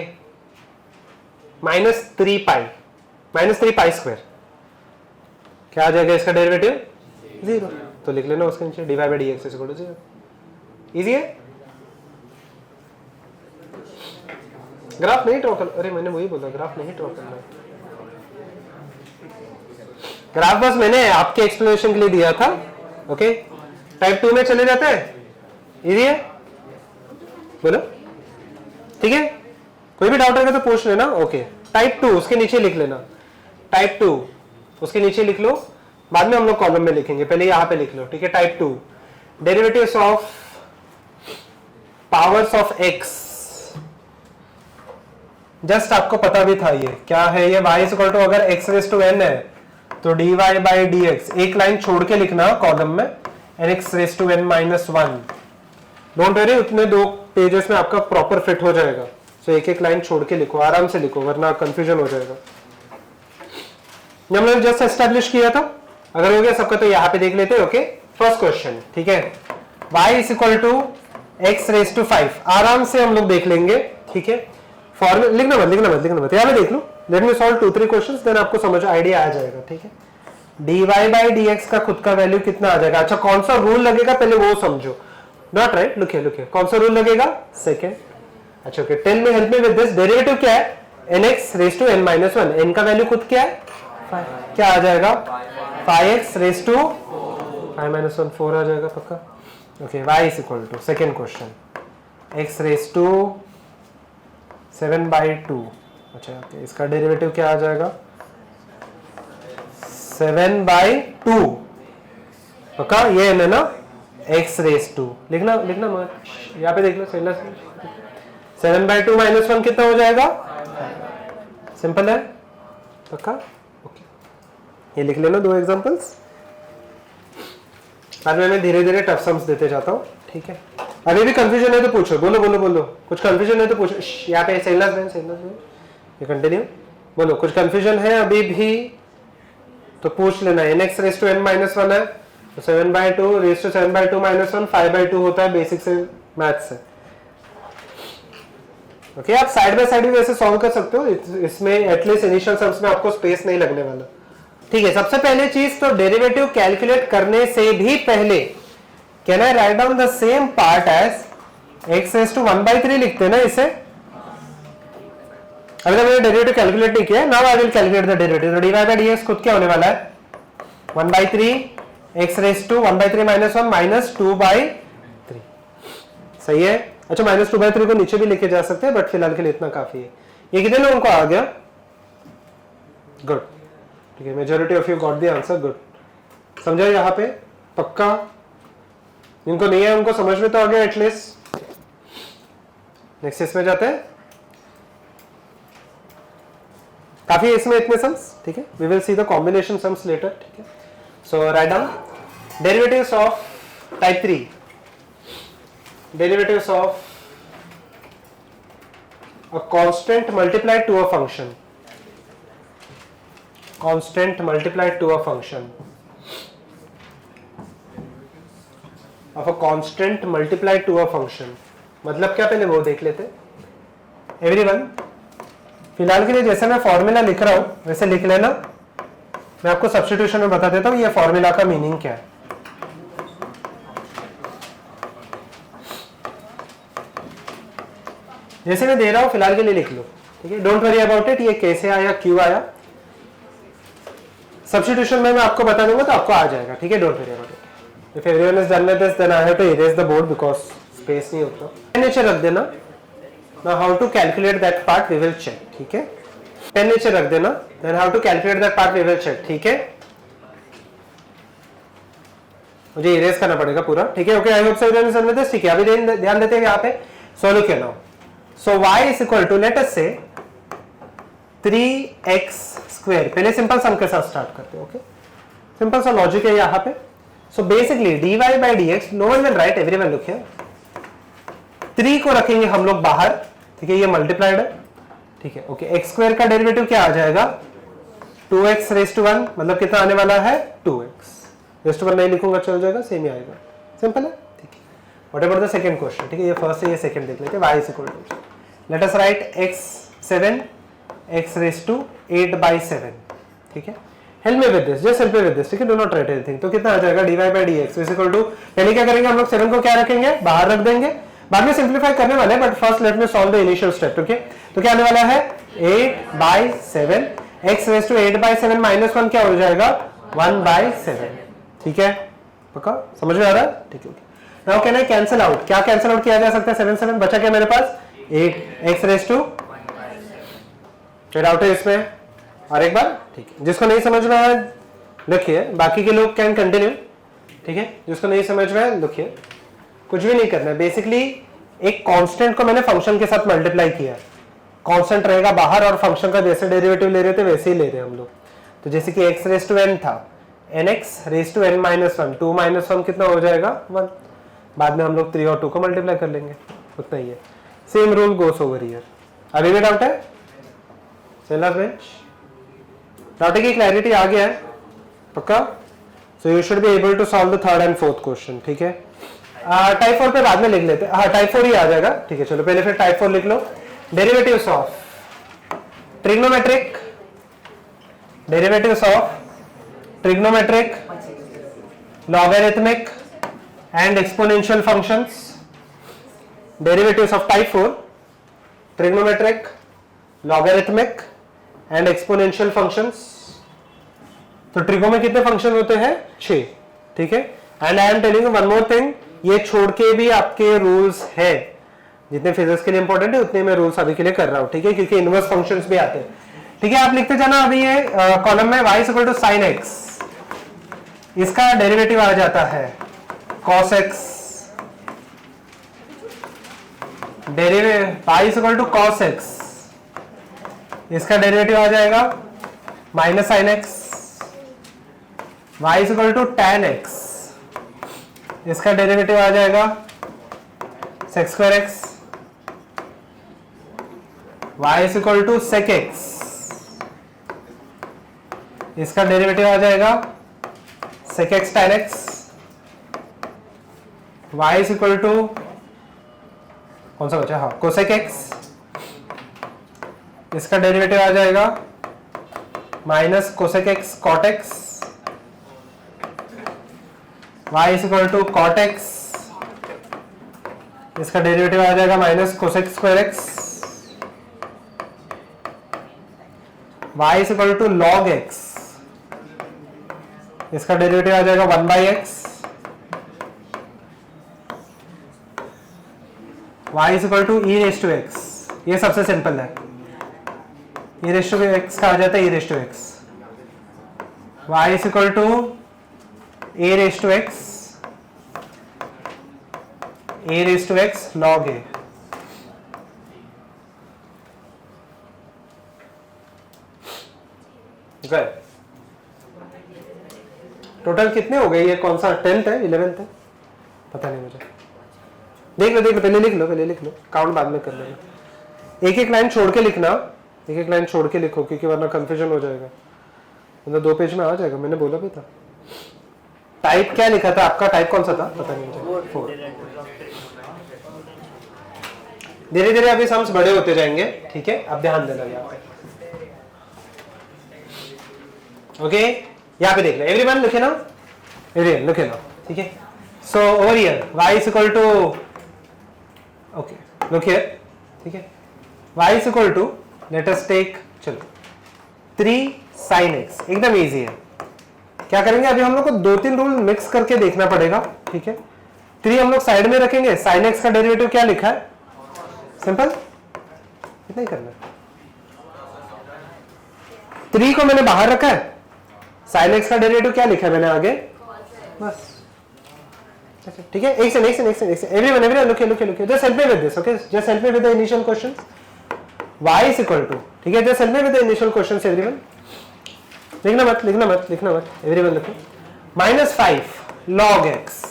-3 पाई, -3 पाई स्क्वायर, क्या आ जाएगा इसका डेरिवेटिव 0, तो लिख लेना उसके नीचे dy by dx is equal to 0। Easy है, ग्राफ नहीं ड्रॉ कर, अरे मैंने वही बोला ग्राफ नहीं ड्रॉ करना है। ग्राफ बस मैंने आपके एक्सप्लेनेशन के लिए दिया था। ओके, टाइप 2 में चले जाते हैं, इजी है, बोलो ठीक है। कोई भी डाउट रहेगा तो पूछ लेना। ओके, टाइप 2 उसके नीचे लिख लेना, टाइप 2 उसके नीचे लिख लो, बाद में हम लोग कॉलम में लिखेंगे, पहले यहां पे लिख लो, ठीक है। Type 2 derivatives of powers of x, just आपको पता भी था ये क्या है, ये y इक्वल टू अगर x रेज टू n है तो dy बाई dx, एक लाइन छोड़ के लिखना कॉलम में, nx raise to n minus 1। Don't worry, उतने 2 पेजेस में आपका प्रॉपर फिट हो जाएगा। सो एक एक लाइन छोड़ के लिखो, आराम से लिखो, वरना कंफ्यूजन हो जाएगा। हमने जस्ट एस्टैब्लिश किया था, अगर हो गया सबका तो यहाँ पे देख लेते हैं। ओके, फर्स्ट क्वेश्चन, ठीक है। y is equal to x raise to 5, आराम से हम लोग देख लेंगे, ठीक है। फॉर्मूला लिखना मत, यहाँ पे देख लो। Let me solve 2-3 questions, then आपको समझ आइडिया आ जाएगा, ठीक है। dy बाई dx का खुद का वैल्यू कितना आ जाएगा। अच्छा, कौन सा रूल लगेगा पहले वो समझो। नॉट राइट, लुकिए कौन सा रूल लगेगा, सेकेंड। अच्छा okay, tell me, help me with this. Derivative क्या है, nx raise to n minus 1, n का वैल्यू खुद क्या है 5, क्या आ जाएगा 5x रेज टू 5 माइनस 1 4 आ जाएगा पक्का। Okay, y is equal to, second question, x raise to 7/2। अच्छा ओके, इसका डेरिवेटिव क्या आ जाएगा 7/2 पक्का, ये है ना x रेज टू, लिखना मत, यहाँ पे देख लो, 7/2 माइनस 1 कितना हो जाएगा, सिंपल है पक्का। ओके, ये लिख लेना 2 एग्जांपल्स, बाद में मैं धीरे धीरे टफ सम्स देते जाता हूँ, ठीक है। अभी भी कंफ्यूजन है तो पूछो, बोलो, कुछ कंफ्यूजन है तो पूछो। यहाँ पे सेलस में ये कंटिन्यू बोलो, कुछ कंफ्यूजन है अभी भी तो पूछ लेना। nx raise to n minus 1 है तो 7/2 रेज टू 7/2 माइनस 1 5/2 होता है, बेसिक से मैथ से। ओके, आप साइड बाय साइड भी वैसे सॉल्व कर सकते हो, इसमें एटलीस्ट इनिशियल सम्स में आपको स्पेस नहीं लगने वाला, ठीक है। सबसे पहले चीज तो डेरिवेटिव कैलकुलेट करने से भी पहले can I write down the same part as x raise to 1/3 लिखते हैं ना इसे। अभी तक मैंने डेरिवेटिव कैलकुलेट नहीं किया, now I will calculate the derivative. dy by dx खुद क्या होने वाला है 1/3 x raise to 1/3 minus 1 minus 2/3, सही है। अच्छा, माइनस 2/3 को नीचे भी लेके जा सकते हैं, बट फिलहाल के लिए इतना काफी है। ये कितने लोगों को आ गया, गुड, ठीक है। Majority of you got the answer, good. समझा यहाँ पे पक्का, जिनको नहीं है उनको समझ में तो आ गया एटलीस्ट। नेक्स्ट इसमें जाते हैं, काफी है इसमें इतने सम्स, ठीक है। We will see the combination sums later, ठीक है। So write down derivatives of type 3, derivatives of a constant multiplied to a function, constant multiplied to a function of a constant multiplied to a function, मतलब क्या पहले वो देख लेते। Everyone, फिलहाल के लिए जैसे मैं फॉर्मूला लिख रहा हूं वैसे लिख लेना, मैं आपको सब्स्टिट्यूशन में बता देता हूं ये फॉर्मूला का मीनिंग क्या है। जैसे मैं दे रहा हूं फिलहाल के लिए लिख लो, ठीक है। डोंट वरी अबाउट इट, ये कैसे आया क्यों आया, सब्स्टिट्यूशन में मैं आपको बता दूंगा तो आपको आ जाएगा, ठीक है। Don't worry about it. If everyone is done with this then I have to erase the board because space नहीं होता। नीचे रख देना। Now how to calculate that part we will check, ठीक है। पेन नीचे रख देना, then how to calculate that part we will check, ठीक है। मुझे इरेज करना पड़ेगा पूरा, ठीक है। Okay, I hope so everyone is done with this, ठीक है। अभी ध्यान देते हैं यहाँ पे। So look here now, so y is equal to let us say 3x square। पहले सिंपल सम के साथ स्टार्ट करते हैं, ओके। सिंपल सा लॉजिक है यहाँ पे। So basically dy by dx, no one will write, everyone look here. 3 को रखेंगे हम लोग बाहर, ठीक है, ये मल्टीप्लाइड है, ठीक है। ओके, x स्क्वायर का डेरिवेटिव क्या आ जाएगा 2x रेज टू 1, मतलब कितना आने वाला है 2x रेज टू 1, नहीं लिखूंगा चल जाएगा, सेम ही आएगा, सिंपल है, ठीक है। What about the second question, ठीक है। ये फर्स्ट है, ये सेकंड देख लेते हैं। y is equal to, let us write x7 x raise to 8/7, ठीक है। Help me with this, just help me with this, ठीक है। Do not write anything. तो कितना आ जाएगा dy by dx is equal to, पहले क्या करेंगे हम लोग 7 को क्या रखेंगे बाहर रख देंगे, बाद में सिंपलीफाई करने वाले हैं, but first let me solve the initial step, ठीक है। तो क्या आने वाला है 8/7 x रेज टू 8/7 माइनस 1 क्या हो जाएगा 1/7, ठीक है, पक्का समझ में आ रहा है, ठीक है। Now can I cancel out, क्या कैंसिल आउट किया जा सकता है, 7 7 बचा क्या मेरे पास 8 x रेज टू, फिर आउट है इसमें, और एक बार, ठीक है। जिसको नहीं समझ में आया लिखिए, बाकी के लोग कैन कंटिन्यू, ठीक है। जिसको नहीं समझ में आया लिखिए, कुछ भी नहीं करना है, बेसिकली एक कांस्टेंट को मैंने फंक्शन के साथ मल्टीप्लाई किया, कांस्टेंट रहेगा बाहर और फंक्शन का जैसे डेरिवेटिव ले रहे थे वैसे ही ले रहे हैं हम लोग। तो जैसे कि x रेज टू n था, nx raise to n minus 1, 2 minus 1 कितना हो जाएगा 1, बाद में हम लोग 3 और 2 को मल्टीप्लाई कर लेंगे, उतना ही है। Same rule goes over here. अभी भी डाउट है, लास्ट बेंच डाउट है कि क्लैरिटी आ गया है पक्का? So you should be able to solve the third and fourth question, ठीक है। टाइप 4 पे बाद में लिख लेते हैं, हाँ टाइप 4 ही आ जाएगा, ठीक है। चलो पहले फिर टाइप 4 लिख लो। Derivatives of trigonometric, derivatives of trigonometric, logarithmic and exponential functions, derivatives of type 4 trigonometric, logarithmic and exponential functions. तो ट्रिगो में कितने फंक्शन होते हैं 6, ठीक है। And I am telling one more thing, ये छोड़ के भी आपके रूल्स है, जितने फिजिक्स के लिए इंपॉर्टेंट है उतने मैं रूल्स अभी के लिए कर रहा हूं, ठीक है, क्योंकि इनवर्स फंक्शंस भी आते हैं, ठीक है। आप लिखते जाना, अभी ये कॉलम में y equal to sine x, इसका डेरिवेटिव आ जाता है cos x, y equal to cos x, इसका डेरिवेटिव आ जाएगा minus sine x, y equal to tan x, इसका डेरिवेटिव आ जाएगा sec square x, y equal to sec x, इसका डेरिवेटिव आ जाएगा sec x tan x, y equal to कौन सा बचा, हाँ cosec x, इसका डेरिवेटिव आ जाएगा minus cosec x cot x, y equal to cot x, इसका डेरिवेटिव आ जाएगा minus cosec square x, y equal to log x, इसका डेरिवेटिव आ जाएगा 1/x, y equal to e raise to x, ये सबसे सिंपल है, e रेज टू x का आ जाता है e raise to x, y equal to a raise to x, a raise to x log a, गए। Total कितने हो गए, ये कौन सा 10th है 11th है पता नहीं मुझे, देख लो पहले लिख लो, काउंट बाद में कर लेना। एक एक लाइन छोड़ के लिखना, एक एक लाइन छोड़ के लिखो, क्योंकि वरना कंफ्यूजन हो जाएगा, मतलब 2 पेज में आ जाएगा, मैंने बोला भी था। टाइप क्या लिखा था आपका, टाइप कौन सा था पता नहीं मुझे, 4। धीरे धीरे अभी सम्स बड़े होते जाएंगे, ठीक है, अब ध्यान देना यहाँ पे, ओके। यहाँ पे देख लो, एवरीवन लिखे ना, एवरीवन लिखे ना, ठीक है। So over here y equal to, okay look here, ठीक है, y equal to, let us take, चलो 3 sin x, एकदम इजी है। क्या करेंगे, अभी हम लोग को 2-3 रूल मिक्स करके देखना पड़ेगा, ठीक है। 3 हम लोग साइड में रखेंगे, sin x का डेरिवेटिव क्या लिखा है, सिंपल, इतना ही करना है। 3 को मैंने बाहर रखा है, sin x का डेरिवेटिव क्या लिखा है मैंने आगे, बस ठीक है। एक से everyone look, just help me with this, okay, just help me with the initial questions. y is equal to, ठीक है, just help me with the initial questions everyone, लिखना मत एवरीवन लिखो, -5 log x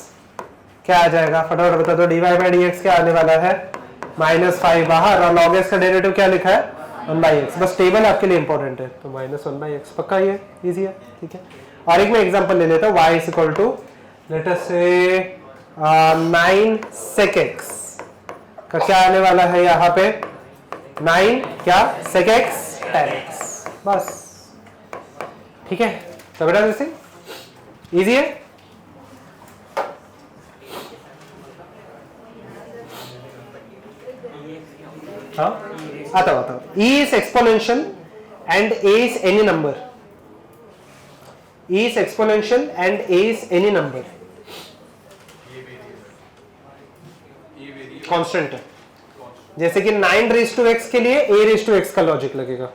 क्या आ जाएगा, फटाफट बता दो, dy by dx क्या आने वाला है, -5 बाहर, और log x का डेरिवेटिव क्या लिखा है 1/x, बस टेबल आपके लिए इंपॉर्टेंट है, तो -1/x पक्का, ये इजी है, ठीक है। और एक मैं एग्जांपल ले लेता हूँ, y is equal to let us से 9 sec x का क्या आने वाला है यहाँ पे, 9 क्या sec x tan x, बस ठीक है। तो बेटा जैसे इजी है, हाँ आता E is exponential and A is any number, E is exponential and A is any number. Constant है, जैसे कि 9 रेज टू एक्स के लिए a रेज टू एक्स का लॉजिक लगेगा.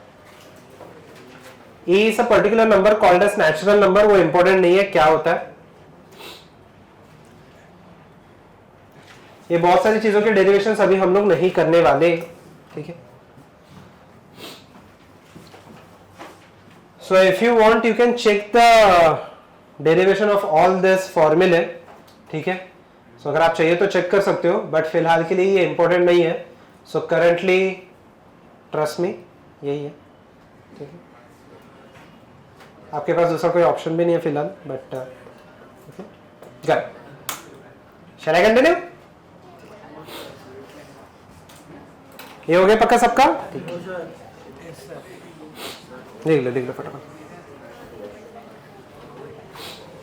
E is a particular number called as natural number. वो important नहीं है क्या होता है. ये बहुत सारी चीजों के डेरिवेशन अभी हम लोग नहीं करने वाले. ठीक है. So if you want you can check the derivation of all this formulae. ठीक है. So अगर आप चाहिए तो चेक कर सकते हो, बट फिलहाल के लिए ये इंपॉर्टेंट नहीं है. सो करंटली ट्रस्ट मी यही है. ठीक है. आपके पास दूसरा कोई ऑप्शन भी नहीं है फिलहाल, बट शैल आई कंटिन्यू. ये हो गया पक्का सबका. देख लो फटाफट.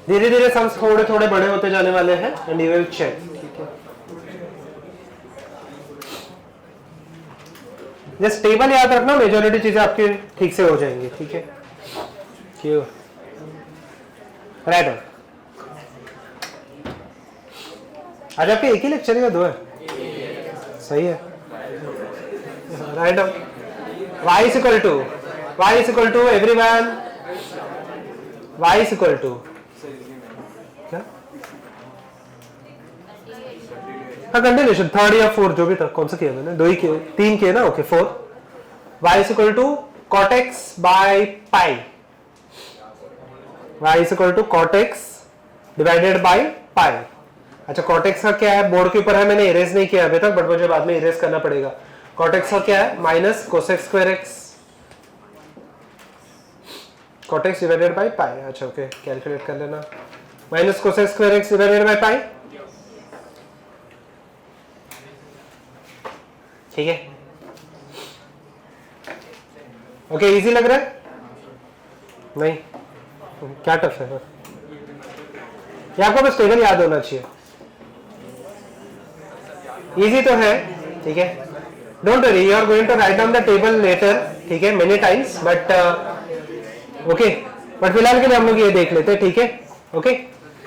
धीरे धीरे सम्स थोड़े थोड़े बड़े होते जाने वाले हैं एंड यू विल चेक. ठीक है. जस्ट टेबल याद रखना, मेजॉरिटी चीजें आपकी ठीक से हो जाएंगी. ठीक है. क्यों राइट. आज आपके एक ही लेक्चर या दो है? सही है. Right. y is equal to everyone. y is equal to क्या? हाँ कंटिन्यूशन थर्ड या फोर्थ जो भी था. कौन सा किया मैंने? दो ही किए, तीन किए ना. Okay. Fourth. y is equal to cot x by pi. y is equal to cot x divided by pi. अच्छा cot x का क्या है? बोर्ड के ऊपर है, मैंने इरेज नहीं किया अभी तक, बट मुझे बाद में इरेज करना पड़ेगा. cot x का क्या है? Minus cosec square x. cot x divided by pi. अच्छा ओके. कैलकुलेट कर लेना. Minus cosec square x divided by pi. ठीक है. ओके. इजी लग रहा है? नहीं क्या टफ है? ये आपको बस टेबल याद होना चाहिए. इजी तो है. ठीक है. Don't worry, you are going to write down the table letter. ठीक है. Many times, but okay. But फिलहाल के लिए हम लोग ये देख लेते हैं. ठीक है. Okay.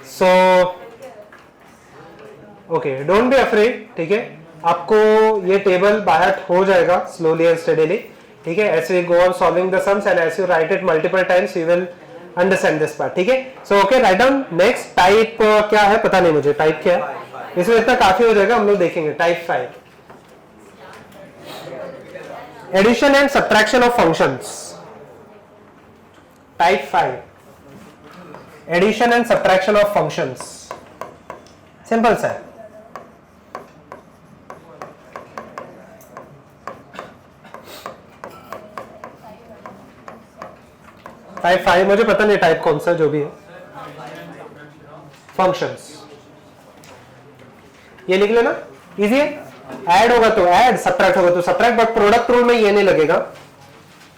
So okay, don't be afraid. ठीक है. आपको ये टेबल बाहर हो जाएगा स्लोली एंड स्टेडीली. ठीक है. As we go on solving the sums and as you write it multiple times you will understand this part. ठीक है. So okay, write down. Next type क्या है पता नहीं मुझे. टाइप क्या है? इसमें इतना काफी हो जाएगा, हम लोग देखेंगे. Type 5, addition and subtraction of functions. Type 5, addition and subtraction of functions. Simple सा है. टाइप 5 मुझे पता नहीं टाइप कौन सा, जो भी है. फंक्शंस ये लिख लेना. इजी है. ऐड होगा तो ऐड, सब्ट्रैक्ट होगा तो सब्ट्रैक्ट, बट प्रोडक्ट रूल में ये नहीं लगेगा.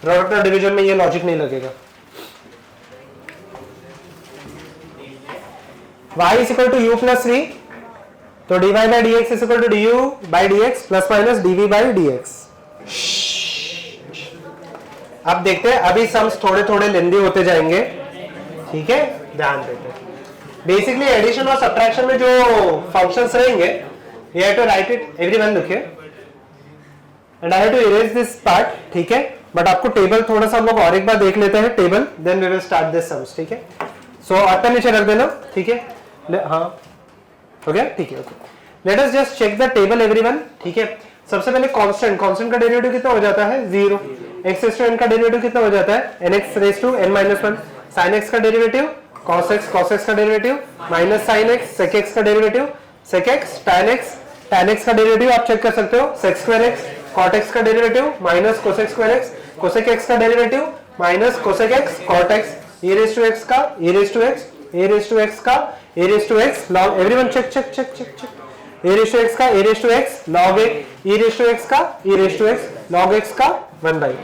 प्रोडक्ट और डिवीजन में ये लॉजिक नहीं लगेगा. y is equal to u plus v, तो dy by dx is equal to du by dx plus minus dv by dx. अब देखते हैं. अभी सम्स थोड़े थोड़े लेंदी होते जाएंगे. ठीक है. ध्यान देते हैं. बेसिकली एडिशन और सब्ट्रैक्शन में जो फंक्शंस रहेंगे, we have to write it. Everyone look here and I have to erase this part. ठीक है. बट आपको टेबल थोड़ा सा हम लोग और एक बार देख लेते हैं table, then we will start this sums. ठीक है. सो आता नीचे रख देना. ठीक है. हाँ हो गया. ठीक है. Okay. Let us just check the table everyone. ठीक है. सबसे पहले कांस्टेंट का डेरिवेटिव कितना हो जाता है? 0. x रेज़ टू n का डेरिवेटिव कितना हो जाता है? nx raise to n minus 1. sin x का डेरिवेटिव cos x का derivative minus sin x, sec x का derivative sec x, tan x का डेरिवेटिव आप चेक कर सकते हो. sec square x, cot x का derivative minus cosec square x, cosec x का derivative minus cosec x, cot x, e raise to x का e raise to x, a raise to x का a raise to x log. Everyone check check check check check. a raise to x का a raise to x log a, e raise to x का e raise to x log x का 1/.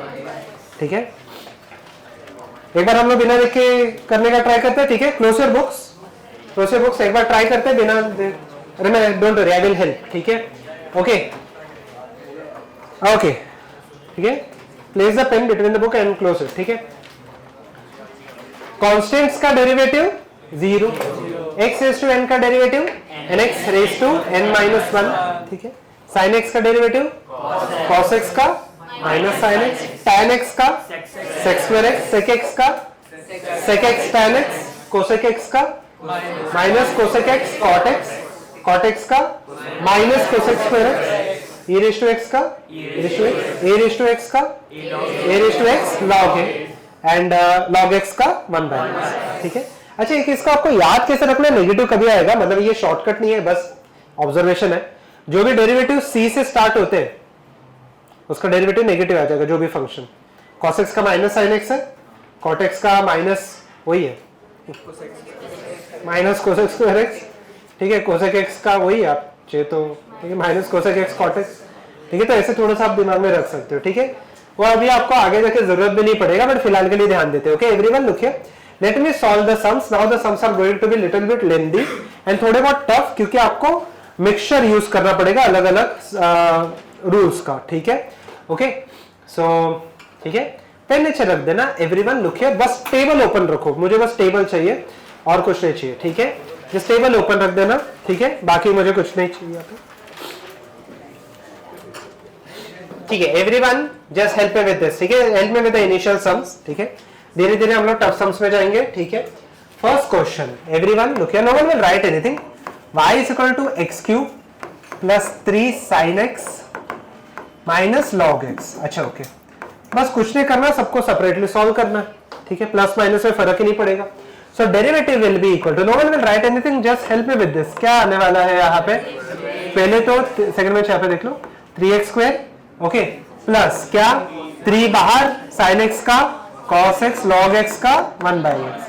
ठीक है. एक बार हम लोग बिना देख के करने का ट्राई करते हैं. ठीक है. क्लोज योर बुक्स एक बार ट्राई करते हैं बिना. अरे मैं don't worry, I will help. ठीक है. ओके. ठीक है. Place the pen between the book and close it. ठीक है. कॉन्स्टेंट्स का derivative 0, x raise to n का derivative nx raise to n minus 1, ठीक है। sin x का डेरिवेटिव cos x का minus sin x, tan x का sec square x, sec x का sec x tan x, cosec x का minus cosec x cot x, cot x का minus cosec square x, e raise to x का e raise to x, a raise to x का a raise to x log a and log x का 1 bye x, ठीक है। अच्छा एक इसका आपको याद कैसे रखना है, नेगेटिव कभी आएगा, मतलब ये शॉर्टकट नहीं है, बस ऑब्जर्वेशन है। जो भी डेरिवेटिव c से स्टार्ट होते हैं उसका डेरिवेटिव नेगेटिव आ जाएगा, जो भी फंक्शन। cos x का माइनस sin x है, cot x का माइनस वही है माइनस cosec स्क्वायर x, ठीक है। cosec x का वही आप चाहिए तो, ठीक है, minus cosec x cot x, ठीक है। तो ऐसे थोड़ा सा आप दिमाग में रख सकते हो, ठीक है। वो अभी आपको आगे जाके जरूरत भी नहीं पड़ेगा, बट फिलहाल के लिए ध्यान देते हैं। Okay everyone, look here, let me solve the sums. Now the sums are going to be little bit lengthy and थोड़े बहुत टफ, क्योंकि आपको मिक्सचर यूज करना पड़ेगा अलग अलग रूल्स का, ठीक है। ओके सो ठीक है, पेन नीचे रख देना। एवरीवन लुक हियर, बस टेबल ओपन रखो, मुझे बस टेबल चाहिए और कुछ नहीं चाहिए, ठीक है। जिस टेबल ओपन रख देना, ठीक है, बाकी मुझे कुछ नहीं चाहिए, ठीक है। Everyone just help me with this, ठीक है, help me with the initial sums, ठीक है। धीरे धीरे हम लोग टफ सम्स में जाएंगे, ठीक है। First question, everyone look here, no one will write anything. y is equal to x cube plus 3 sin x minus log x। अच्छा ओके, बस कुछ नहीं करना, सबको सेपरेटली सॉल्व करना है, ठीक है। प्लस माइनस में फर्क ही नहीं पड़ेगा। So derivative will be equal to, no one will write anything, just help me with this. क्या आने वाला है यहाँ पे, पहले तो सेकंड में यहाँ पे देख लो 3x स्क्वायर, ओके, प्लस क्या 3 बाहर sin x का cos x log x का 1 बाई x,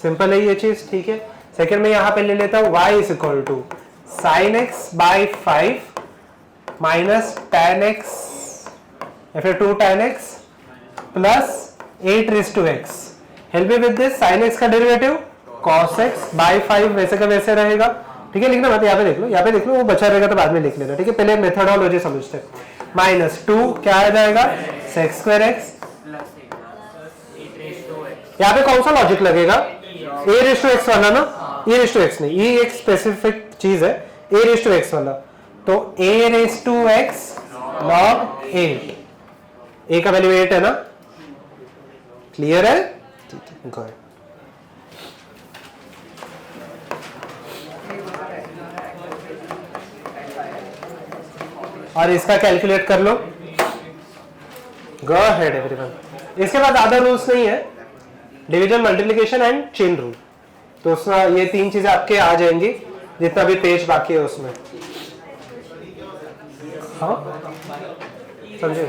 सिंपल है ये चीज, ठीक है। सेकंड में यहाँ पे ले लेता हूँ y is equal to sin x by 5 minus tan x या फिर 2 tan x plus 8 raise to x। Help me with this, sin x का डेरिवेटिव cos x बाई 5 वैसे का वैसे रहेगा, ठीक है। लिखना मत, यहाँ पे देख लो, यहाँ पे देख लो, वो बचा रहेगा तो बाद में लिख लेना, ठीक है। पहले मेथडोलॉजी समझते हैं। माइनस 2 क्या आ जाएगा sec स्क्वायर x, यहाँ पे कौन सा लॉजिक लगेगा, a रेज टू x वाला ना, e रेज टू x नहीं, e एक स्पेसिफिक चीज है, a रेज टू x वाला, तो a raise to x log 8, a का वैल्यू 8 है ना, क्लियर है, ठीक है, गुड। और इसका कैलकुलेट कर लो, गो अहेड एवरीवन। इसके बाद ज्यादा रूल्स नहीं है, division, multiplication and chain rule, तो उसमें ये 3 चीजें आपके आ जाएंगी, जितना भी पेज बाकी है उसमें, हाँ समझे।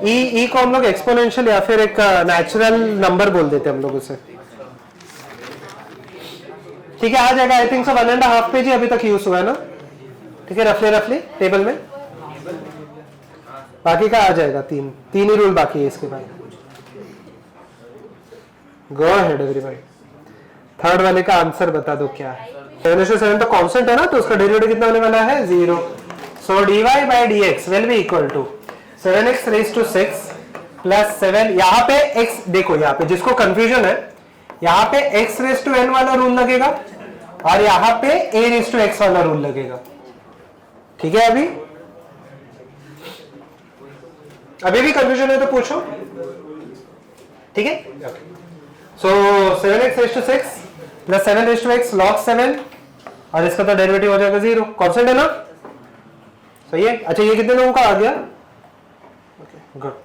ई को हम लोग एक्सपोनेंशियल या फिर एक नेचुरल नंबर बोल देते हैं हम लोग उसे, ठीक है। आ जाएगा आई थिंक सो 1.5 पेज ही अभी तक यूज हुआ है ना, ठीक है, रफली टेबल में, बाकी का आ जाएगा, तीन ही रूल बाकी है इसके बाद। गो अहेड एवरीवन, थर्ड वाले का आंसर बता दो क्या है। 7 तो कांस्टेंट है ना, तो उसका डेरिवेटिव कितना होने वाला है 0। So dy by dx will be equal to 7x raise to 6 plus 7, यहाँ पे x देखो, यहाँ पे जिसको कंफ्यूजन है, यहाँ पे x रेज टू n वाला रूल लगेगा और यहाँ पे a रेज टू x वाला रूल लगेगा, ठीक है। अभी भी कंफ्यूजन है तो पूछो, ठीक है। So 7x raise to 6 plus 7 raise to x log 7, और इसका तो डेरिवेटिव हो जाएगा 0, कांस्टेंट है ना, सही है। अच्छा ये कितने लोगों का आ गया, ओके गुड,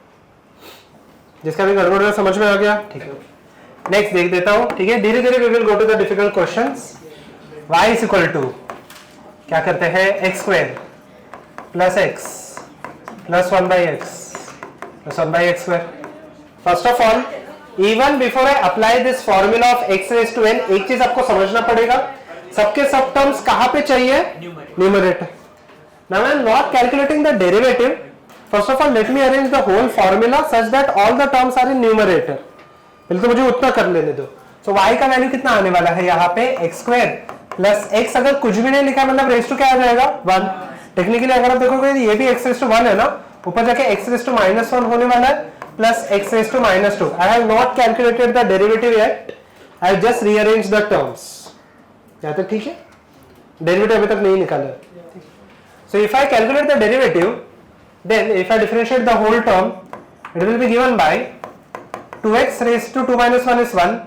जिसका भी गड़बड़ है समझ में आ गया, ठीक है। नेक्स्ट देख देता हूं, ठीक है। धीरे धीरे we will go to the difficult questions. y is equal to क्या करते हैं, x square plus x plus 1 by x plus 1 by x square. First of all, even before I apply this formula of x raise to n, एक चीज आपको समझना पड़ेगा, सबके सब टर्म्स कहां पे चाहिए, numerator. Now I am not calculating the derivative. First of all, let me arrange the whole formula such that all the terms are in numerator. पहले तो मुझे उतना कर लेने दो। So y का वैल्यू कितना आने वाला है यहाँ पे, x स्क्वायर प्लस x, अगर कुछ भी नहीं लिखा मतलब रेज टू क्या आ जाएगा 1। टेक्निकली अगर आप देखोगे ये भी x रेज टू 1 है ना, ऊपर जाके x रेज टू -1 होने वाला है, plus x raised to minus 2. I have not calculated the derivative yet. I have just rearranged the terms. यहाँ तक ठीक है? Derivative अभी तक नहीं निकाला. So if I calculate the derivative, then if I differentiate the whole term, it will be given by 2x raised to 2 minus 1 is 1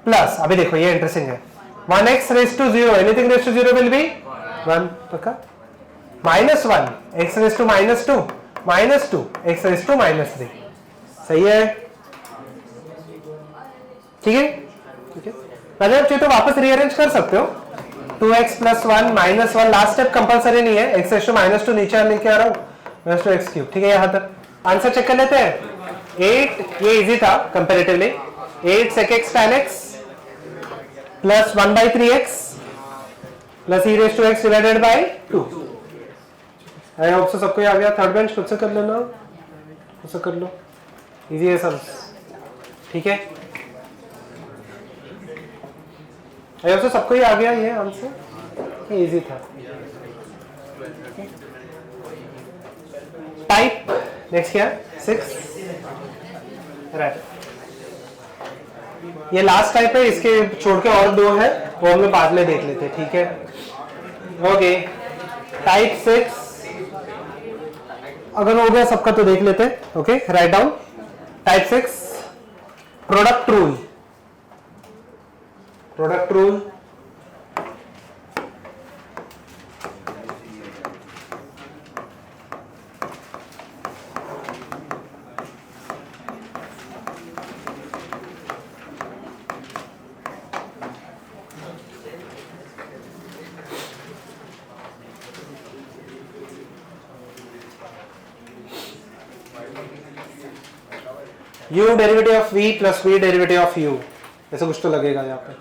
plus, अभी देखो ये इंटरेस्टिंग है, 1x raised to 0, anything raised to 0 will be 1, पक्का? minus 1, x raised to minus 2, minus 2, x raised to minus 3. सही है? ठीक है? ठीक है? पहले आप चाहिए तो वापस रीअरेंज कर सकते हो. 2x plus 1 minus 1 last step compulsory नहीं है. x raised to minus 2 नीचे लेके आ रहा हूँ, minus 2 x cube. ठीक है? यहाँ तक आंसर चेक कर लेते हैं. 8 ये इजी था comparatively. 8 sec x tan x plus 1 by 3x plus e raised to x divided by 2. I hope से सबको आ गया. थर्ड बेंच खुद से कर लेना, खुद से कर लो, इजी है सब. ठीक है? आई होप से सबको ही आ गया ये आंसर, ये इजी था. टाइप नेक्स्ट क्या है? 6. राइट, ये लास्ट टाइप है, इसके छोड़ के और दो है वो हम लोग बाद में देख लेते हैं. ठीक है? ओके, टाइप 6 अगर हो गया सबका तो देख लेते हैं. Okay, write down. Type 6 product rule. Product rule u derivative of v plus v derivative of u, ऐसा कुछ तो लगेगा यहाँ पे.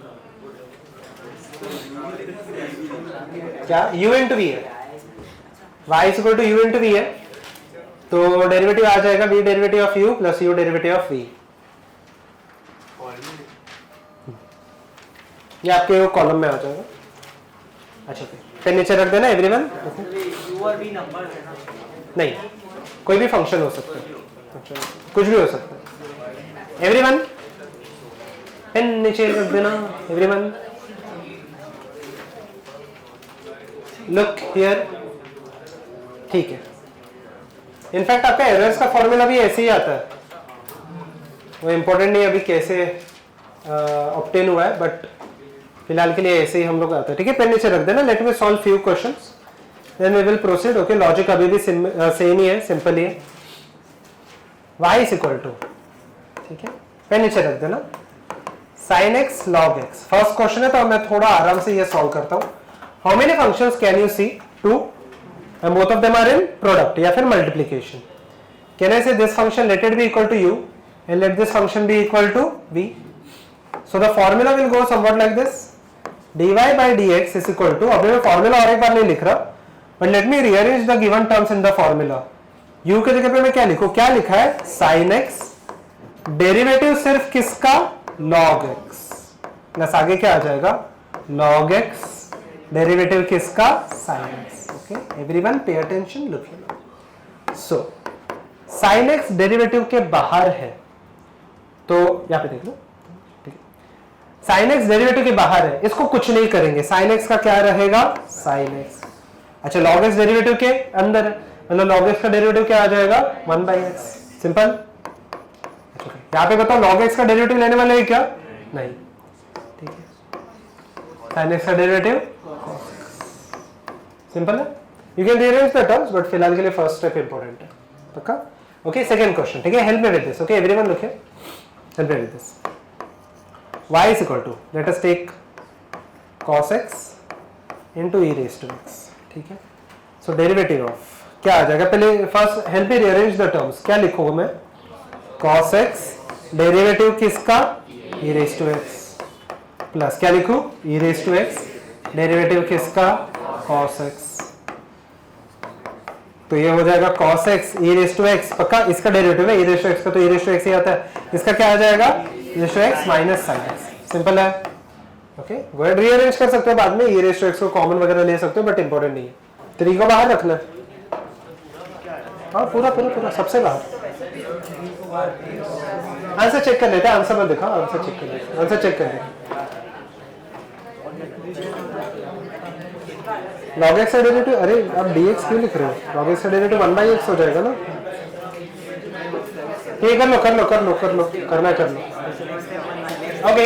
क्या u इंटू v है, y is equal to u into v है, तो डेरिवेटिव आ जाएगा v derivative of u plus u derivative of v. ये आपके वो कॉलम में आ जाएगा. अच्छा, पेन नीचे रख देना एवरीवन. u और v नंबर्स है ना? नहीं, कोई भी फंक्शन हो सकता है, कुछ भी हो सकता है. एवरीवन पेन नीचे रख देना. Everyone look here. ठीक है? इनफैक्ट आपका एरर्स का फॉर्मूला भी ऐसे ही आता है, वो इम्पोर्टेंट नहीं अभी कैसे ऑब्टेन हुआ है, बट फिलहाल के लिए ऐसे ही हम लोग आता है. ठीक है? पेन नीचे रख देना. Let me solve few questions, then we will proceed. Okay, logic अभी भी सेम ही है, सिंपल ही है. y इज इक्वल टू, ठीक है, पेन नीचे रख देना, sin x log x. First question है तो मैं थोड़ा आराम से ये सॉल्व करता हूं. How many functions can you see? 2 and both of them are in product या फिर multiplication. Can I say this function let it be equal to u and let this function be equal to v? So the formula will go somewhat like this. dy by dx is equal to, अभी मैं formula और एक बार नहीं लिख रहा, but let me rearrange the given terms in the formula. u के जगह पे मैं क्या लिखूं? क्या लिखा है? sin x डेरिवेटिव सिर्फ किसका? log x प्लस आगे क्या आ जाएगा? log x डेरिवेटिव किसका? sin x. Okay, everyone pay attention, look here. So sin x derivative के बाहर है, तो यहां पे देख लो. ठीक है, sin x डेरिवेटिव के बाहर है, इसको कुछ नहीं करेंगे. sin x का क्या रहेगा? sin x. अच्छा, log x डेरिवेटिव के अंदर है, मतलब log x का डेरिवेटिव क्या आ जाएगा? 1 by x. सिंपल. यहाँ पे बताओ log x का डेरिवेटिव लेने वाले हैं क्या? नहीं. ठीक है, sin x का डेरिवेटिव सिंपल है. You can rearrange the terms, but फिलहाल के लिए फर्स्ट स्टेप इंपॉर्टेंट है. पक्का? Okay, second question. ठीक है, help me with this. Okay, everyone look here, help me with this. y is equal to, let us take cos x into e raised to x. ठीक है, सो derivative of क्या आ जाएगा? पहले first help me rearrange the terms. क्या लिखूंगा मैं? cos x derivative किसका? e raised to x plus क्या लिखूं? e raised to x derivative किसका? cos x. तो ये हो जाएगा cos x e raised to x, पक्का इसका डेरिवेटिव है e raised to x का, तो e raised to x ही आता है. इसका क्या आ जाएगा? e raised to x minus sin x. Simple है. ओके, गो अहेड, रीअरेंज कर सकते हो बाद में, e raised to x को कॉमन वगैरह ले सकते हो, बट इंपॉर्टेंट नहीं है. 3 को बाहर रखना. हाँ, पूरा पूरा पूरा सबसे बाहर. आंसर चेक कर लेते हैं, आंसर मत दिखाओ, आंसर चेक कर लेते हैं, आंसर चेक कर लेते log x का डेरिवेटिव, अरे आप dx क्यों लिख रहे हो? log x का डेरिवेटिव 1/x हो जाएगा ना। ये कर लो करना कर लो। Okay,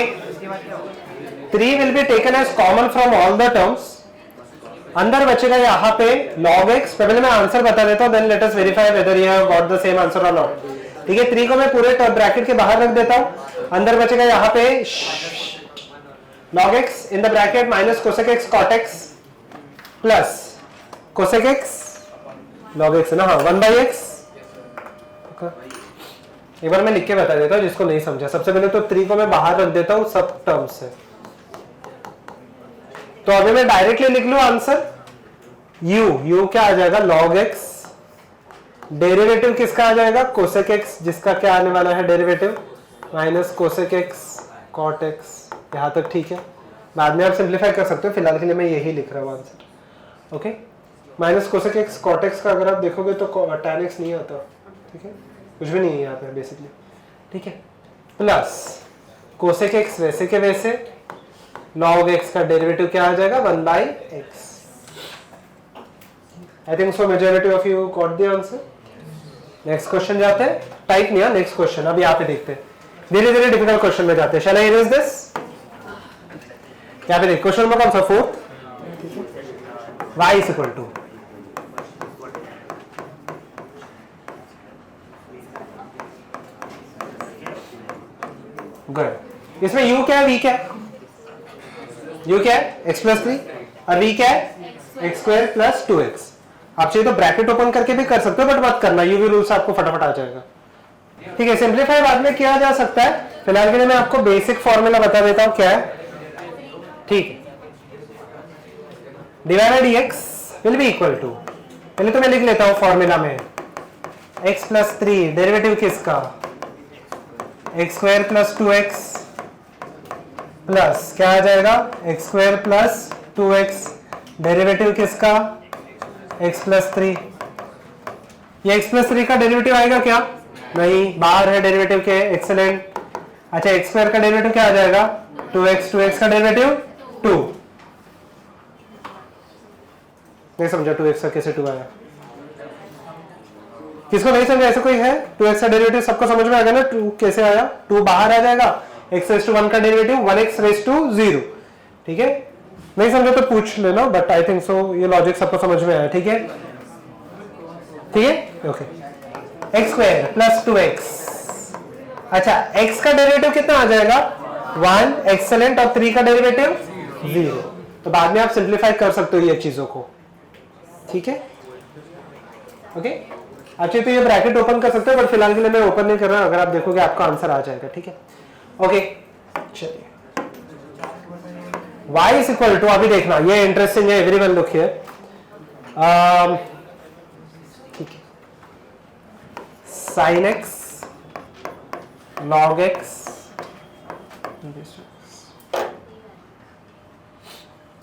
3 will be taken as common from all the terms। अंदर बचेगा यहाँ पे log x। पहले मैं आंसर बता देता हूँ, then let us verify whether you have got the same answer or not। ठीक है, 3 को मैं पूरे ब्रैकेट के बाहर रख देता हूँ। अंदर बचेगा यहाँ पे log x in the bracket minus cosec x cot x plus cosec x log x ना, हाँ 1/x। एक बार मैं लिख के बता देता हूँ जिसको नहीं समझा। सबसे पहले तो 3 को मैं बाहर रख देता हूँ सब टर्म से। तो अभी मैं डायरेक्टली लिख लूँ आंसर, u क्या आ जाएगा log x, डेरिवेटिव किसका आ जाएगा cosec x, जिसका क्या आने वाला है derivative minus cosec x cot x। यहाँ तक ठीक है, बाद में आप सिंप्लीफाई कर सकते हो, फिलहाल के लिए मैं यही लिख रहा हूँ answer. Okay, minus cosec x cot x का अगर आप देखोगे तो tan x नहीं आता। ठीक है, कुछ भी नहीं है यहाँ पे बेसिकली। ठीक है, प्लस cosec x वैसे के वैसे, log x का डेरिवेटिव क्या आ जाएगा 1/x। I think so majority of you got the answer. Next question जाते हैं, टाइप नहीं है नेक्स्ट क्वेश्चन, अब यहाँ पे देखते हैं, धीरे धीरे डिफिकल्ट क्वेश्चन में जाते हैं। Shall I erase this? यहाँ पे देख, क्वेश्चन नंबर कौन सा, 4th, y is equal to good. इसमें u क्या है, v क्या है? u क्या है x+3 और v क्या है x² + 2x। आप चाहिए तो ब्रैकेट ओपन करके भी कर सकते हो, बट मत करना, यूवी रूल से आपको फटाफट आ जाएगा। ठीक है, सिंप्लीफाई बाद में किया जा सकता है, फिलहाल के लिए मैं आपको बेसिक फॉर्मूला बता देता हूं क्या है। ठीक है, divided dx will be equal to, पहले तो मैं लिख लेता हूं फॉर्मूला में, x+3 डेरिवेटिव किसका x² + 2x प्लस क्या आ जाएगा x² + 2x डेरिवेटिव किसका x+3। ये x+3 का डेरिवेटिव आएगा क्या? नहीं, बाहर है डेरिवेटिव के, एक्सेलेंट। अच्छा, x² का डेरिवेटिव क्या आ जाएगा 2x का डेरिवेटिव 2। नहीं समझा 2x का कैसे 2 आया? किसको नहीं समझा, ऐसा कोई है? 2x का डेरिवेटिव सबको समझ में आ गया ना, 2 कैसे आया? 2 बाहर आ जाएगा, x⁻1 का डेरिवेटिव 1x⁻0। ठीक है, नहीं समझा तो पूछ लेना, बट आई थिंक सो ये लॉजिक सबको समझ में आया। ठीक है, ठीक है, ओके। x² + 2x। अच्छा, x का डेरिवेटिव कितना आ जाएगा 1, एक्सेलेंट, और 3 का डेरिवेटिव 0। तो बाद में आप सिंप्लीफाई कर सकते हो ये चीजों को। ठीक है, ओके। अच्छा, तो ये ब्रैकेट ओपन कर सकते हो, बट फिलहाल के लिए मैं ओपन नहीं कर रहा, अगर आप देखोगे आपका आंसर आ जाएगा। ठीक है, ओके, चलिए y इज इक्वल टू, अभी देखना ये इंटरेस्टिंग है, एवरीवन लुक हियर। ठीक है, sin x log x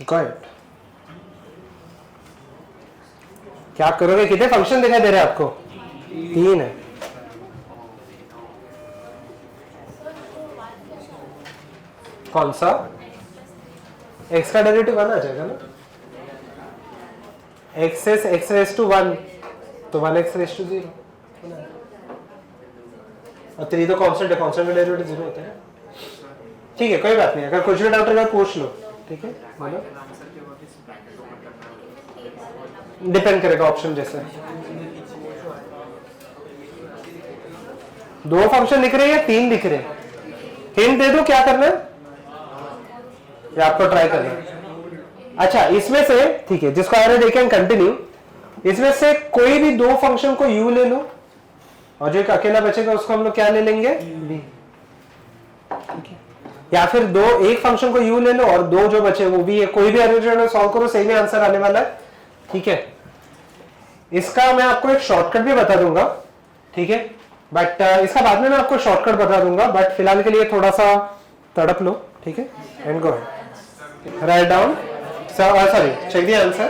good. क्या करोगे, कितने फंक्शन दिखाई दे रहे हैं आपको? 3 है। कौन सा? x का डेरिवेटिव 1 आ जाएगा ना, x⁻1 तो 1x⁻0, और 3 तो कांस्टेंट है, कांस्टेंट का डेरिवेटिव 0 होता है। ठीक है, कोई बात नहीं, अगर कुछ भी डाउट रहेगा पूछ लो। ठीक है, बोलो। डिपेंड करेगा ऑप्शन जैसे। 2 फंक्शन दिख रहे हैं या 3 दिख रहे हैं? हिंट दे दो क्या करना है, या आपको ट्राई करना है? अच्छा, इसमें से, ठीक है, जिसको आ रहा है दे कैन कंटिन्यू। इसमें से कोई भी 2 फंक्शन को u ले लो, और जो एक अकेला बचेगा उसको हम लोग क्या ले लेंगे b। ठीक है, या फिर एक फंक्शन को u ले लो और 2 जो बचे वो भी है, कोई भी अरेंजमेंट सॉल्व करो, सही में आंसर आने वाला है। ठीक है, इसका मैं आपको एक शॉर्टकट भी बता दूंगा। ठीक है, बट इसका बाद में मैं आपको शॉर्टकट बता दूंगा, बट फिलहाल के लिए थोड़ा सा तड़प लो। ठीक है, and go write down, sorry, check the answer.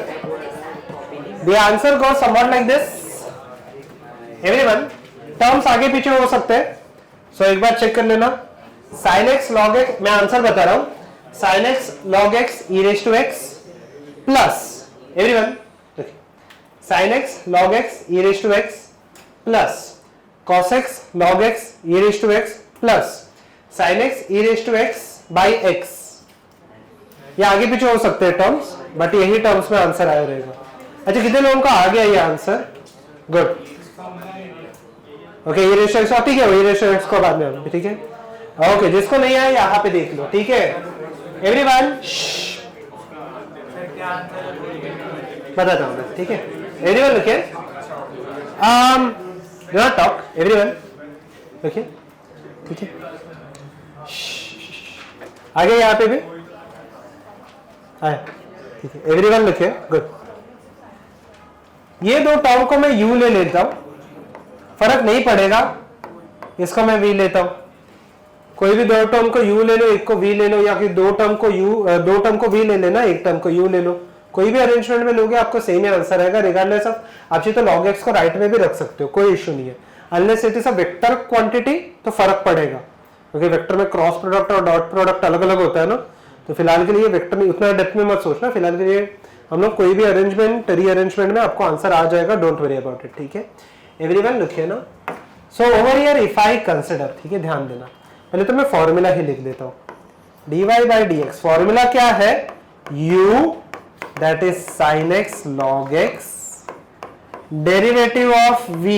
The answer goes somewhat like this. Everyone, terms आगे पीछे हो सकते हैं, सो एक बार चेक कर लेना। साइन एक्स लॉग एक्स, मैं आंसर बता रहा हूं, sine x log x e raise to x plus, everyone sine x log x e raise to x plus cos x log x e raised to x plus sin x e raised to x by x। ये आगे पीछे हो सकते हैं terms, but यही terms में answer आया रहेगा। अच्छा कितने लोगों का आ गया ये आंसर? Good, okay. ये रेशियो एक्स ठीक है, ये रेशियो एक्स को बाद में हम, ठीक है ओके। जिसको नहीं आया यहाँ पे देख लो, ठीक है एवरीवन, बताता हूँ मैं, ठीक है everyone look do not talk everyone, okay ठीक है। आगे यहाँ पे भी आया, ठीक है एवरीवन लिखे, गुड। ये दो टर्म को मैं u ले लेता हूं, फर्क नहीं पड़ेगा, इसको मैं v लेता हूं। कोई भी दो टर्म को u ले लो, एक को v ले लो, या फिर दो टर्म को v ले लेना, एक टर्म को u ले लो। कोई भी अरेंजमेंट में लोगे आपको सेम ही आंसर आएगा रिगार्डलेस ऑफ। आप चाहे तो log x को राइट में भी रख सकते हो, कोई इश्यू नहीं है, unless it is a vector quantity तो फर्क पड़ेगा, क्योंकि वेक्टर में क्रॉस प्रोडक्ट और डॉट प्रोडक्ट अलग अलग होता है ना। तो फिलहाल के लिए वेक्टर में उतना डेप्थ में मत सोचना, फिलहाल के लिए हम लोग कोई भी अरेंजमेंट रीअरेंजमेंट में आपको आंसर आ जाएगा, डोंट वरी अबाउट इट, ठीक है एवरीवन लिखिए ना। सो over here if I consider, ठीक है ध्यान देना, पहले तो मैं फॉर्मूला ही लिख देता हूं, dy by dx। फॉर्मूला क्या है? u that is sin x log x derivative of v,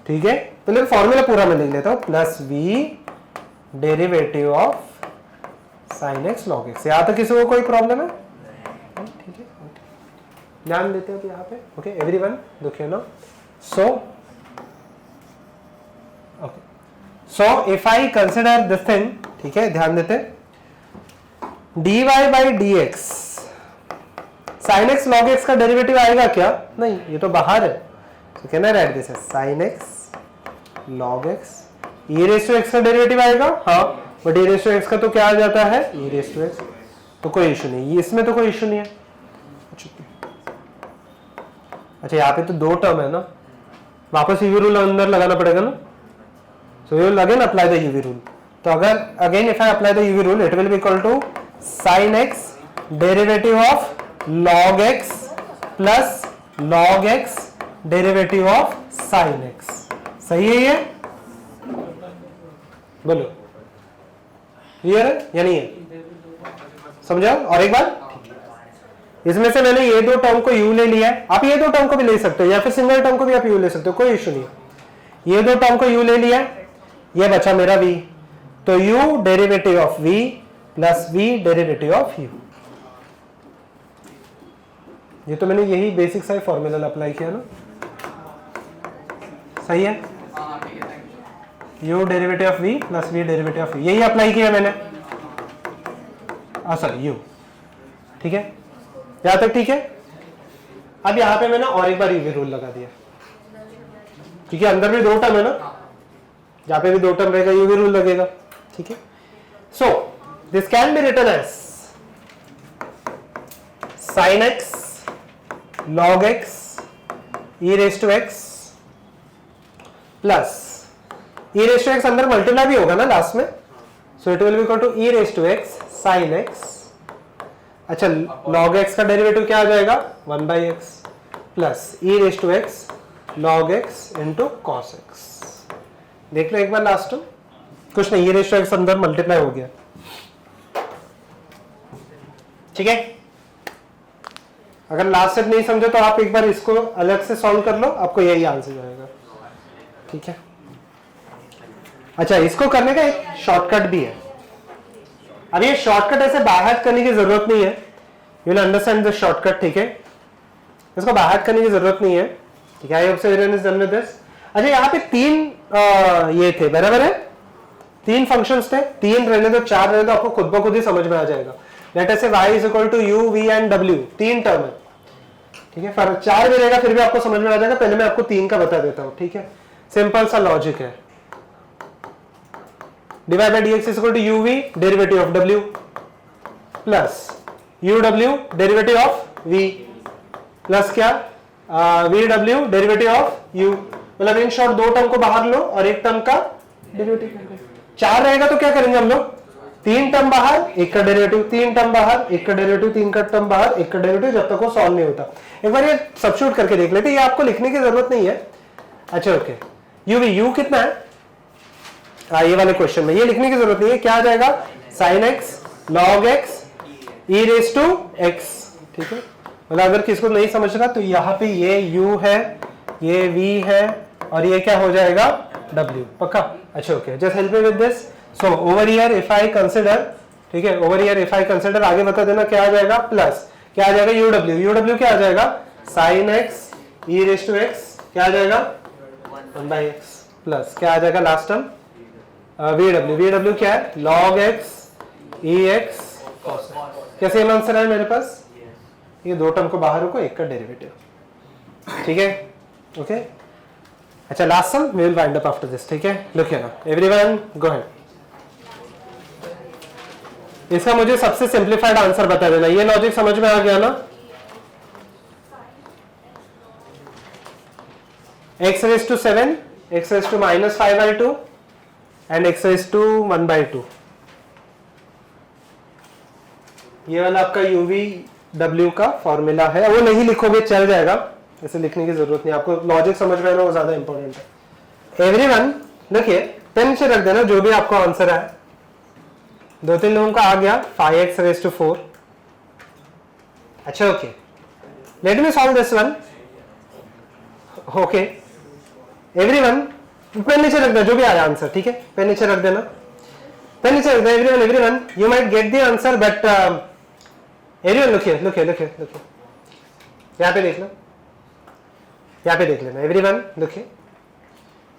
ठीक है। पहले फॉर्मूला पूरा मैं लिख लेता हूं, plus v derivative of sin x log x। यहां तक किसी को कोई प्रॉब्लम है? ठीक है ध्यान देते हो यहाँ पे, ओके एवरीवन देखिए ना। So okay, so if I consider this thing, ठीक है ध्यान देते, dy by dx, sin x log x का डेरिवेटिव आएगा क्या? नहीं, ये तो बाहर है, so can I write this as sin x log x e raised to x का डेरिवेटिव आएगा, हाँ, but e raised to x का तो क्या आ जाता है? e raised to x, तो कोई इशू नहीं, इसमें तो कोई इशू नहीं है। अच्छा यहाँ पे तो दो टर्म है ना, वापस यूवी रूल अंदर लगाना पड़ेगा ना, so you will again apply the UV rule. तो अगर again if I apply the UV rule, it will be equal to sin x derivative of log x plus log x derivative of sin x। सही है ये? बोलो clear है या नहीं है? समझा? और एक बार, इसमें से मैंने ये दो टर्म को u ले लिया है, आप ये दो टर्म को भी ले सकते हो, या फिर सिंगल टर्म को भी आप u ले सकते हो, कोई इशू नहीं है। ये दो टर्म को u ले लिया, ये बचा मेरा v, तो u derivative of v plus v derivative of u। ये तो मैंने यही बेसिक सा फॉर्मूला अप्लाई किया ना, सही है? u derivative of v plus v derivative of u, यही अप्लाई किया मैंने, सॉरी u, ठीक है यहां तक ठीक है। अब यहां पे मैंने और एक बार यूवी रूल लगा दिया, क्योंकि अंदर भी दो टर्म है ना, जहां पे भी दो टर्म रहेगा यूवी रूल लगेगा, ठीक है। So this can be written as sin x log x e raised to x plus e raised to x अंदर मल्टीप्लाई भी होगा ना लास्ट में, so it will be equal to e raised to x sin x। अच्छा log x का derivative क्या आ जाएगा? 1/x plus e raised to x log x into cos x। देख लो एक बार लास्ट, कुछ नहीं, e raised to x अंदर multiply हो गया, ठीक है। अगर लास्ट स्टेप नहीं समझे तो आप एक बार इसको अलग से सॉल्व कर लो, आपको यही आंसर आएगा, ठीक है। अच्छा इसको करने का एक शॉर्टकट भी है। अब ये शॉर्टकट ऐसे बाहर करने की जरूरत नहीं है, you will understand the shortcut, ठीक है। इसको बाहर करने की जरूरत नहीं है, ठीक है। आई hope so everyone is done with this. अच्छा यहाँ पे तीन ये थे, बराबर है, तीन फंक्शंस थे, तीन रहने दो, चार रहने दो, आपको खुद ब खुद ही समझ में आ जाएगा। Late us say y is equal to u, v and w, तीन टर्म है, ठीक है। फर्क चार भी रहेगा फिर भी आपको समझ में आ जाएगा, पहले मैं आपको तीन का बता देता हूं, ठीक है। सिंपल सा लॉजिक है, dy by dx is equal to uv derivative of w plus uw derivative of v plus क्या वी डब्ल्यू डेरिवेटिव ऑफ यू, मतलब इन शॉर्ट दो टर्म को बाहर लो और एक टर्म का डेरिवेटिव। 4 रहेगा तो क्या करेंगे हम लोग, 3 टर्म बाहर एक का डेरिवेटिव, 3 टर्म बाहर एक का डेरिवेटिव, 3 का टर्म बाहर एक का डेरिवेटिव, जब तक वो सॉल्व नहीं होता। एक बार ये सब्स्टिट्यूट करके देख लेते, ये आपको लिखने की जरूरत नहीं है। अच्छा ओके, यू कितना है, ये वाले क्वेश्चन में ये लिखने की जरूरत नहीं है, क्या आ जाएगा, sin x log x e raise to x, ठीक है। मतलब अगर किसको नहीं समझ रहा तो यहाँ पे ये u है, ये v है और ये क्या हो जाएगा w, पक्का। अच्छा okay, just help me with this. So over here if I consider, ठीक है, over here if I consider, आगे बता देना क्या आ जाएगा, प्लस क्या आ जाएगा uw क्या आ जाएगा, sin x e raise to x क्या आ जाएगा 1/x, प्लस क्या आ जाएगा लास्ट टर्म VW क्या है, log x ex cos x। क्या सेम आंसर है मेरे पास, ये दो टर्म को बाहर रखो, एक का डेरिवेटिव, ठीक है ओके। अच्छा last sum we will wind up after this, ठीक है। Look here now everyone go ahead, इसका मुझे सबसे सिंपलीफाइड आंसर बता देना। ये लॉजिक समझ में आ गया ना, x raised to 7, x raised to minus 5/2 and x raised to 1/2, ये वाला आपका UVW का फॉर्मूला है। वो नहीं लिखोगे चल जाएगा, ऐसे लिखने की जरूरत नहीं, आपको लॉजिक समझ में आना वो ज्यादा इंपॉर्टेंट है। एवरीवन देखिए, पेन से रख देना जो भी आपको आंसर है। 2-3 लोगों का आ गया 5x raised to 4। अच्छा okay, let me solve this one. Okay everyone, pen नीचे रख देना जो भी आया आंसर, ठीक है, पेन नीचे रख देना, पेन नीचे रख देना। Everyone you might get the answer but everyone look here, यहाँ पे देख लो, यहाँ पे देख लेना एवरीवन, लुक हियर।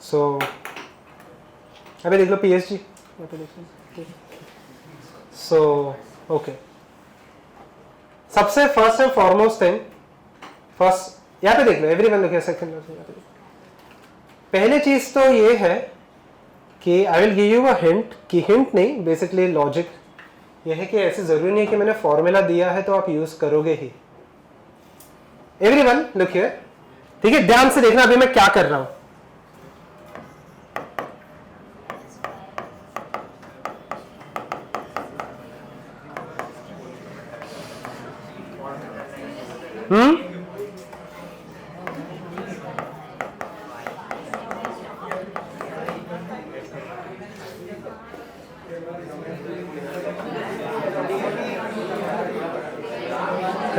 सो यहाँ पे देख लो PSG, यहाँ पे देख लो। सो ओके, सबसे first and foremost thing, first यहाँ पे देख लो एवरीवन, लुक हियर, सेकंड यहाँ पे पहली चीज तो ये है कि I will give you a hint, कि हिंट नहीं बेसिकली लॉजिक ये है कि ऐसे जरूरी नहीं कि मैंने फॉर्मूला दिया है तो आप यूज करोगे ही। एवरीवन लुक हियर, ठीक है, ध्यान से देखना अभी मैं क्या कर रहा हूं।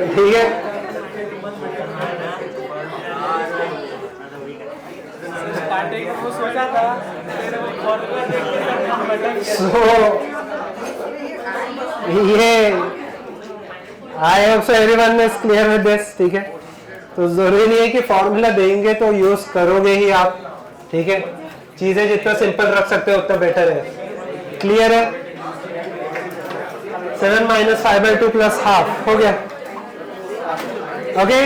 ठीक है, ये आई hope so everyone is clear with this, ठीक है। तो जरूरी नहीं है कि फॉर्मूला देंगे तो यूज करोगे ही आप, ठीक है। चीजें जितना सिंपल रख सकते हो उतना बेटर है। क्लियर है, 7 - 5/2 + ½ हो गया। Okay,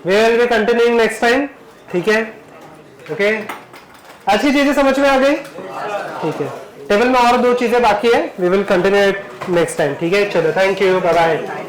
we will be continuing next time, ठीक है ओके। आज की चीजें समझ में आ गई, ठीक है। टेबल में और 2 चीजें बाकी है, we will continue next time, ठीक है। चलो थैंक यू, बाय बाय।